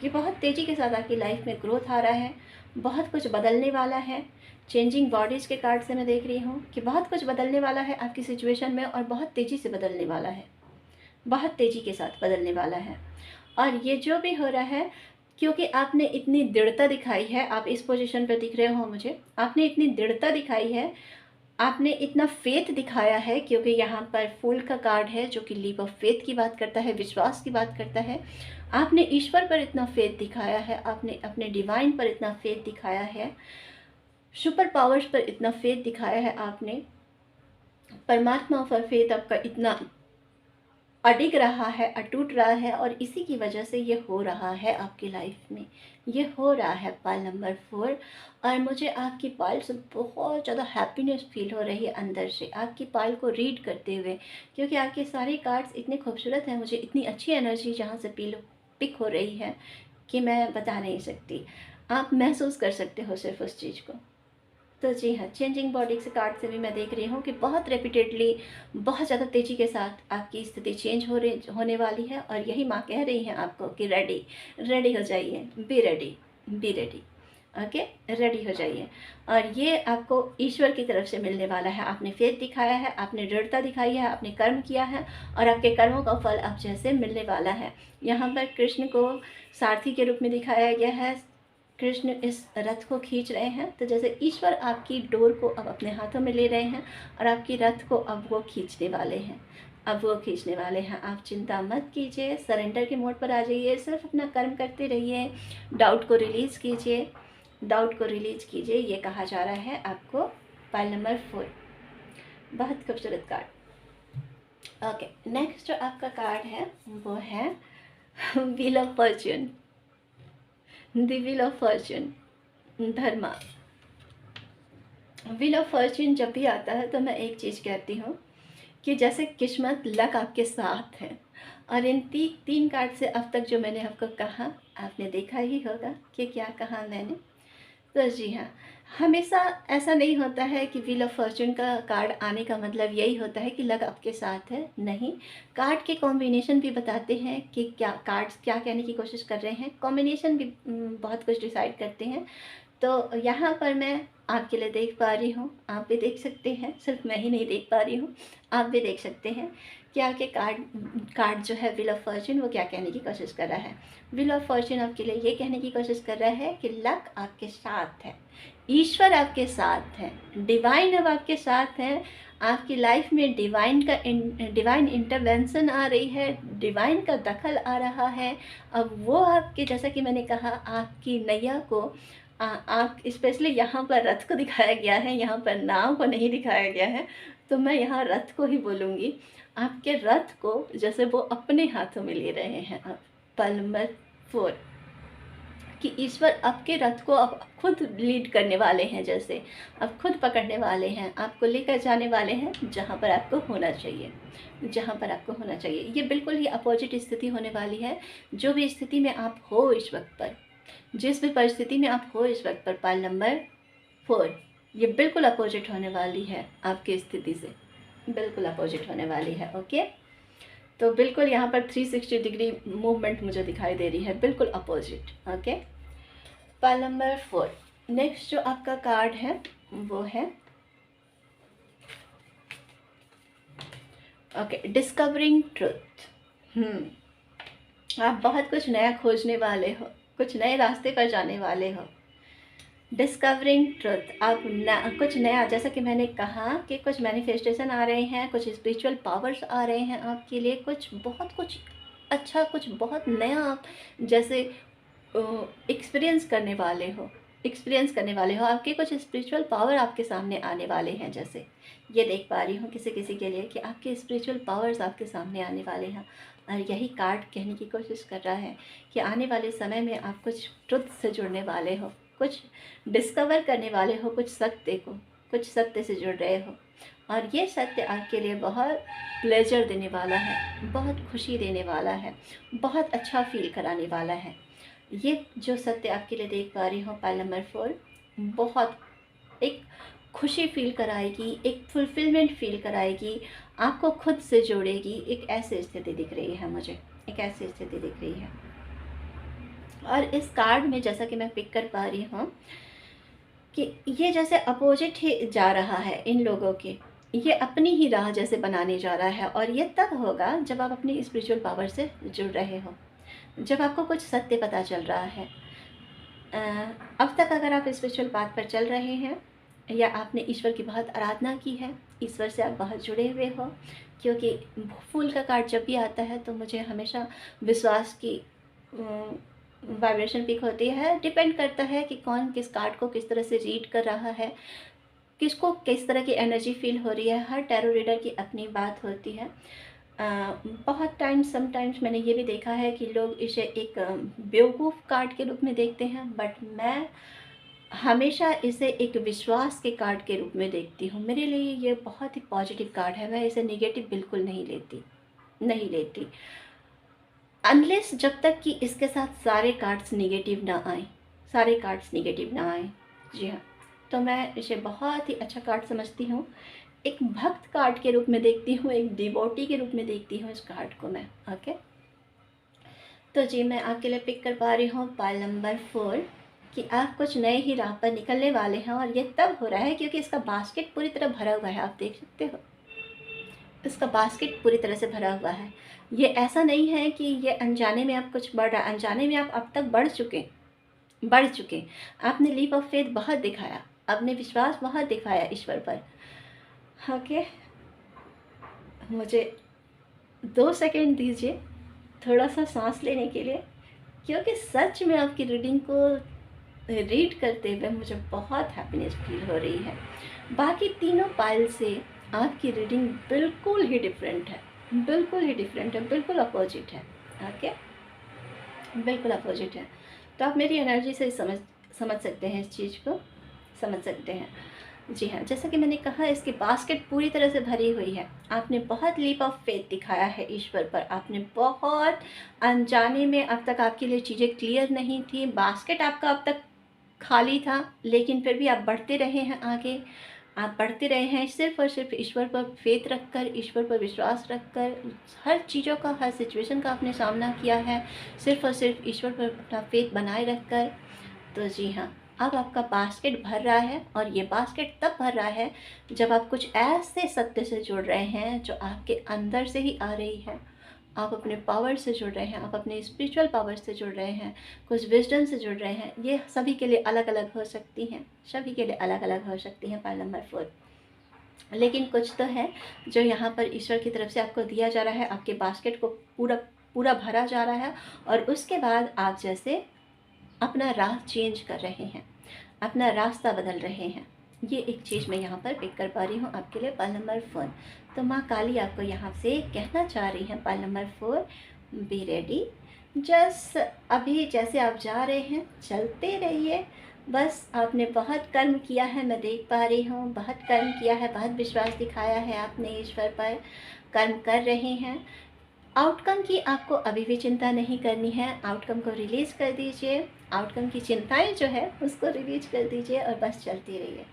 कि बहुत तेज़ी के साथ आपकी लाइफ में ग्रोथ आ रहा है, बहुत कुछ बदलने वाला है। चेंजिंग बॉडीज़ के कार्ड से मैं देख रही हूँ कि बहुत कुछ बदलने वाला है आपकी सिचुएशन में, और बहुत तेज़ी से बदलने वाला है, बहुत तेज़ी के साथ बदलने वाला है। और ये जो भी हो रहा है, क्योंकि आपने इतनी दृढ़ता दिखाई है, आप इस पोजीशन पर दिख रहे हो मुझे, आपने इतनी दृढ़ता दिखाई है, आपने इतना फेथ दिखाया है, क्योंकि यहाँ पर फूल का कार्ड है जो कि लीप ऑफ फेथ की बात करता है, विश्वास की बात करता है। आपने ईश्वर पर इतना फेथ दिखाया है, आपने अपने डिवाइन पर इतना फेथ दिखाया है, सुपर पावर्स पर इतना फेथ दिखाया है, आपने परमात्मा पर फेथ आपका इतना अडिग रहा है, अटूट रहा है, और इसी की वजह से ये हो रहा है आपकी लाइफ में, ये हो रहा है पाल नंबर 4। और मुझे आपकी पाल से बहुत ज़्यादा हैप्पीनेस फील हो रही है अंदर से, आपकी पाल को रीड करते हुए, क्योंकि आपके सारे कार्ड्स इतने खूबसूरत हैं। मुझे इतनी अच्छी एनर्जी जहाँ से पिक हो रही है कि मैं बता नहीं सकती, आप महसूस कर सकते हो सिर्फ उस चीज़ को। तो जी हाँ, चेंजिंग बॉडी से कार्ड से भी मैं देख रही हूँ कि बहुत रेपिटेडली, बहुत ज़्यादा तेज़ी के साथ आपकी स्थिति चेंज होने वाली है। और यही माँ कह रही हैं आपको कि रेडी हो जाइए, बी रेडी, ओके, रेडी हो जाइए। और ये आपको ईश्वर की तरफ से मिलने वाला है। आपने फेथ दिखाया है, आपने दृढ़ता दिखाई है, आपने कर्म किया है, और आपके कर्मों का फल आप जैसे मिलने वाला है। यहाँ पर कृष्ण को सारथी के रूप में दिखाया गया है, कृष्ण इस रथ को खींच रहे हैं। तो जैसे ईश्वर आपकी डोर को अब अपने हाथों में ले रहे हैं और आपकी रथ को अब वो खींचने वाले हैं, अब वो खींचने वाले हैं। आप चिंता मत कीजिए, सरेंडर के मोड पर आ जाइए, सिर्फ अपना कर्म करते रहिए, डाउट को रिलीज़ कीजिए, डाउट को रिलीज़ कीजिए, ये कहा जा रहा है आपको। पाइल नंबर 4, बहुत खूबसूरत कार्ड। ओके, नेक्स्ट जो आपका कार्ड है वो है wheel of Fortune, the wheel of Fortune, Dharma. Wheel of Fortune जब भी आता है तो मैं एक चीज़ कहती हूँ कि जैसे किस्मत, लक आपके साथ है। और इन तीन कार्ड से अब तक जो मैंने आपको कहा, आपने देखा ही होगा कि क्या कहा मैंने। तो जी हाँ, हमेशा ऐसा नहीं होता है कि व्हील ऑफ फॉर्च्यून का कार्ड आने का मतलब यही होता है कि लक आपके साथ है। नहीं, कार्ड के कॉम्बिनेशन भी बताते हैं कि क्या कार्ड्स क्या कहने की कोशिश कर रहे हैं, कॉम्बिनेशन भी बहुत कुछ डिसाइड करते हैं। तो यहाँ पर मैं आपके लिए देख पा रही हूँ, आप भी देख सकते हैं, सिर्फ मैं ही नहीं देख पा रही हूँ, आप भी देख सकते हैं कि आपके कार्ड जो है व्हील ऑफ फॉर्च्यून वो क्या कहने की कोशिश कर रहा है। व्हील ऑफ फॉर्च्यून आपके लिए ये कहने की कोशिश कर रहा है कि लक आपके साथ है, ईश्वर आपके साथ है, डिवाइन अब आपके साथ है, आपकी लाइफ में डिवाइन इंटरवेंशन आ रही है, डिवाइन का दखल आ रहा है। अब वो आपके, जैसा कि मैंने कहा, आपकी नैया को आप स्पेशली यहाँ पर रथ को दिखाया गया है, यहाँ पर नाव को नहीं दिखाया गया है, तो मैं यहाँ रथ को ही बोलूँगी। आपके रथ को जैसे वो अपने हाथों में ले रहे हैं आप। पल नंबर 4 कि ईश्वर आपके रथ को अब खुद लीड करने वाले हैं, जैसे अब खुद पकड़ने वाले हैं, आपको लेकर जाने वाले हैं जहाँ पर आपको होना चाहिए, जहाँ पर आपको होना चाहिए। ये बिल्कुल ही अपोजिट स्थिति होने वाली है। जो भी स्थिति में आप हो इस वक्त पर, जिस भी परिस्थिति में आप हो इस वक्त पर, पाल नंबर 4 ये बिल्कुल अपोजिट होने वाली है आपकी स्थिति से, बिल्कुल अपोजिट होने वाली है। ओके, तो बिल्कुल यहाँ पर 360 डिग्री मूवमेंट मुझे दिखाई दे रही है, बिल्कुल अपोजिट। ओके, पाल नंबर 4, नेक्स्ट जो आपका कार्ड है वो है ओके, डिस्कवरिंग ट्रुथ। आप बहुत कुछ नया खोजने वाले हो, कुछ नए रास्ते पर जाने वाले हो। डिस्कवरिंग ट्रुथ, आप कुछ नया, जैसा कि मैंने कहा कि कुछ मैनिफेस्टेशन आ रहे हैं, कुछ स्पिरिचुअल पावर्स आ रहे हैं आपके लिए, कुछ बहुत कुछ अच्छा, कुछ बहुत नया आप जैसे एक्सपीरियंस करने वाले हो, एक्सपीरियंस करने वाले हो। आपके कुछ स्पिरिचुअल पावर आपके सामने आने वाले हैं, जैसे ये देख पा रही हूँ किसी किसी के लिए कि आपके स्पिरिचुअल पावर्स आपके सामने आने वाले हैं। और यही कार्ड कहने की कोशिश कर रहा है कि आने वाले समय में आप कुछ ट्रुथ से जुड़ने वाले हो, कुछ डिस्कवर करने वाले हो, कुछ सत्य को, कुछ सत्य से जुड़ रहे हो। और ये सत्य आपके लिए बहुत प्लेजर देने वाला है, बहुत खुशी देने वाला है, बहुत अच्छा फील कराने वाला है। ये जो सत्य आपके लिए देख पा रही हूँ, पाइल नंबर 4 बहुत एक खुशी फील कराएगी, एक फुलफिलमेंट फील कराएगी, आपको खुद से जोड़ेगी। एक ऐसी स्थिति दिख रही है मुझे, एक ऐसी स्थिति दिख रही है। और इस कार्ड में जैसा कि मैं पिक कर पा रही हूँ कि ये जैसे अपोजिट ही जा रहा है इन लोगों के, ये अपनी ही राह जैसे बनाने जा रहा है। और ये तब होगा जब आप अपनी स्पिरिचुअल पावर से जुड़ रहे हो, जब आपको कुछ सत्य पता चल रहा है। अब तक अगर आप स्पिरिचुअल पाथ पर चल रहे हैं या आपने ईश्वर की बहुत आराधना की है, ईश्वर से आप बहुत जुड़े हुए हो, क्योंकि फूल का कार्ड जब भी आता है तो मुझे हमेशा विश्वास की वाइब्रेशन पिक होती है। डिपेंड करता है कि कौन किस कार्ड को किस तरह से रीड कर रहा है, किसको किस तरह की एनर्जी फील हो रही है। हर टैरो रीडर की अपनी बात होती है। बहुत समटाइम्स मैंने ये भी देखा है कि लोग इसे एक बेवकूफ़ कार्ड के रूप में देखते हैं, बट मैं हमेशा इसे एक विश्वास के कार्ड के रूप में देखती हूँ। मेरे लिए ये बहुत ही पॉजिटिव कार्ड है, मैं इसे निगेटिव बिल्कुल नहीं लेती अनलेस, जब तक कि इसके साथ सारे कार्ड्स निगेटिव ना आए, सारे कार्ड्स निगेटिव ना आए। जी हाँ, तो मैं इसे बहुत ही अच्छा कार्ड समझती हूँ, एक भक्त कार्ड के रूप में देखती हूँ, एक डिवोटी के रूप में देखती हूँ इस कार्ड को मैं। ओके, तो जी मैं आपके लिए पिक कर पा रही हूँ पाइल नंबर 4 कि आप कुछ नए ही राह पर निकलने वाले हैं। और ये तब हो रहा है क्योंकि इसका बास्केट पूरी तरह भरा हुआ है, आप देख सकते हो, इसका बास्केट पूरी तरह से भरा हुआ है। ये ऐसा नहीं है कि ये अनजाने में आप कुछ बढ़ रहा है, अनजाने में आप अब तक बढ़ चुके, बढ़ चुके। आपने लीप ऑफ फेथ बहुत दिखाया, आपने विश्वास बहुत दिखाया ईश्वर पर। ओके, मुझे 2 सेकंड दीजिए थोड़ा सा सांस लेने के लिए, क्योंकि सच में आपकी रीडिंग को रीड करते हुए मुझे बहुत हैप्पीनेस फील हो रही है। बाकी तीनों पाइल से आपकी रीडिंग बिल्कुल ही डिफरेंट है, बिल्कुल ही डिफरेंट है, बिल्कुल अपोजिट है। ओके, बिल्कुल अपोजिट है। तो आप मेरी एनर्जी से समझ समझ सकते हैं, इस चीज़ को समझ सकते हैं। जी हाँ, जैसा कि मैंने कहा, इसकी बास्केट पूरी तरह से भरी हुई है। आपने बहुत लीप ऑफ फेथ दिखाया है ईश्वर पर, आपने बहुत अनजाने में अब तक आपके लिए चीज़ें क्लियर नहीं थी, बास्केट आपका अब तक खाली था, लेकिन फिर भी आप बढ़ते रहे हैं आगे, आप बढ़ते रहे हैं सिर्फ़ और सिर्फ ईश्वर पर फेथ रखकर, ईश्वर पर विश्वास रखकर। हर चीज़ों का, हर सिचुएशन का आपने सामना किया है सिर्फ़ और सिर्फ ईश्वर पर अपना फेथ बनाए रखकर। तो जी हाँ, अब आपका बास्केट भर रहा है, और ये बास्केट तब भर रहा है जब आप कुछ ऐसे सत्य से जुड़ रहे हैं जो आपके अंदर से ही आ रही है। आप अपने पावर से जुड़ रहे हैं, आप अपने स्पिरिचुअल पावर से जुड़ रहे हैं, कुछ विजडम से जुड़ रहे हैं। ये सभी के लिए अलग अलग हो सकती हैं, सभी के लिए अलग अलग हो सकती हैं पाइल नंबर 4। लेकिन कुछ तो है जो यहाँ पर ईश्वर की तरफ से आपको दिया जा रहा है, आपके बास्केट को पूरा पूरा भरा जा रहा है, और उसके बाद आप जैसे अपना राह चेंज कर रहे हैं, अपना रास्ता बदल रहे हैं। ये एक चीज़ मैं यहाँ पर पिक कर पा रही हूँ आपके लिए पाइल नंबर 4। तो माँ काली आपको यहाँ से कहना चाह रही हैं pile number 4, be ready. Just अभी जैसे आप जा रहे हैं चलते रहिए। बस आपने बहुत कर्म किया है, मैं देख पा रही हूँ, बहुत कर्म किया है, बहुत विश्वास दिखाया है आपने ईश्वर पर, कर्म कर रहे हैं। आउटकम की आपको अभी भी चिंता नहीं करनी है, आउटकम को रिलीज़ कर दीजिए, आउटकम की चिंताएं जो है उसको रिलीज कर दीजिए, और बस चलते रहिए,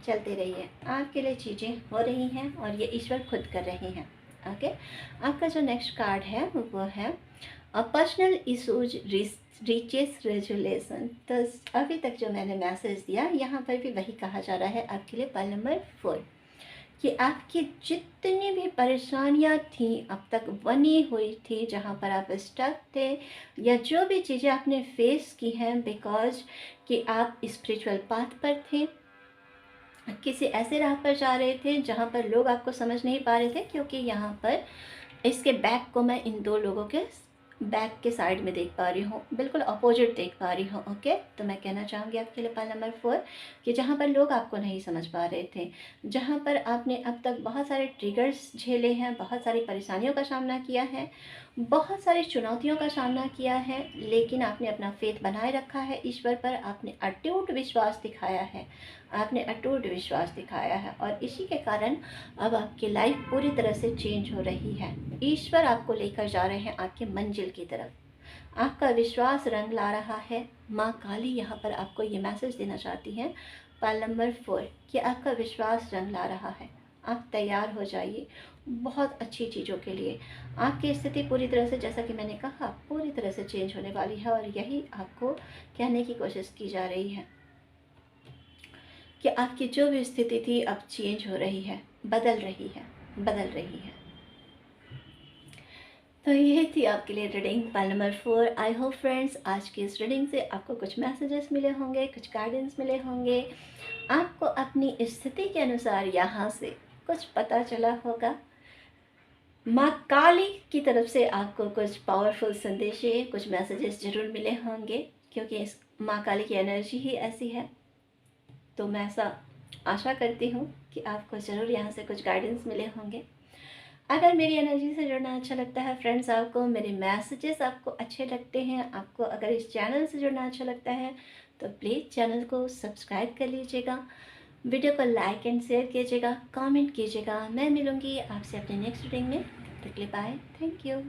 चलते रहिए। आपके लिए चीज़ें हो रही हैं और ये ईश्वर खुद कर रहे हैं। ओके, आपका जो नेक्स्ट कार्ड है वो है पर्सनल इशूज रीचेस रेजुलेशन। तो अभी तक जो मैंने मैसेज दिया, यहाँ पर भी वही कहा जा रहा है आपके लिए पाइल नंबर 4, कि आपकी जितनी भी परेशानियां थी अब तक बनी हुई थी, जहाँ पर आप स्टक थे, या जो भी चीज़ें आपने फेस की हैं, बिकॉज कि आप स्पिरिचुअल पाथ पर थे, किसी ऐसे राह पर जा रहे थे जहाँ पर लोग आपको समझ नहीं पा रहे थे, क्योंकि यहाँ पर इसके बैक को मैं इन दो लोगों के बैक के साइड में देख पा रही हूँ, बिल्कुल अपोजिट देख पा रही हूँ। ओके, तो मैं कहना चाहूँगी आपके लिए पाइल नंबर 4, कि जहाँ पर लोग आपको नहीं समझ पा रहे थे, जहाँ पर आपने अब तक बहुत सारे ट्रिगर्स झेले हैं, बहुत सारी परेशानियों का सामना किया है, बहुत सारी चुनौतियों का सामना किया है, लेकिन आपने अपना फेथ बनाए रखा है ईश्वर पर, आपने अटूट विश्वास दिखाया है, आपने अटूट विश्वास दिखाया है, और इसी के कारण अब आपकी लाइफ पूरी तरह से चेंज हो रही है। ईश्वर आपको लेकर जा रहे हैं आपके मंजिल की तरफ, आपका विश्वास रंग ला रहा है। माँ काली यहाँ पर आपको ये मैसेज देना चाहती हैं पाइल नंबर 4, कि आपका विश्वास रंग ला रहा है। आप तैयार हो जाइए बहुत अच्छी चीज़ों के लिए। आपकी स्थिति पूरी तरह से, जैसा कि मैंने कहा, पूरी तरह से चेंज होने वाली है, और यही आपको कहने की कोशिश की जा रही है कि आपकी जो भी स्थिति थी अब चेंज हो रही है, बदल रही है, बदल रही है। तो ये थी आपके लिए reading pile number 4। I hope friends आज की इस रीडिंग से आपको कुछ मैसेजेस मिले होंगे, कुछ गाइडेंस मिले होंगे, आपको अपनी स्थिति के अनुसार यहाँ से कुछ पता चला होगा। माँ काली की तरफ से आपको कुछ पावरफुल संदेशे, कुछ मैसेजेस ज़रूर मिले होंगे, क्योंकि इस माँ काली की एनर्जी ही ऐसी है। तो मैं ऐसा आशा करती हूँ कि आपको ज़रूर यहाँ से कुछ गाइडेंस मिले होंगे। अगर मेरी एनर्जी से जुड़ना अच्छा लगता है फ्रेंड्स, आपको मेरे मैसेजेस आपको अच्छे लगते हैं, आपको अगर इस चैनल से जुड़ना अच्छा लगता है, तो प्लीज़ चैनल को सब्सक्राइब कर लीजिएगा, वीडियो को लाइक एंड शेयर कीजिएगा, कमेंट कीजिएगा। मैं मिलूँगी आपसे अपने नेक्स्ट रीडिंग में। तब तक के लिए बाय, थैंक यू।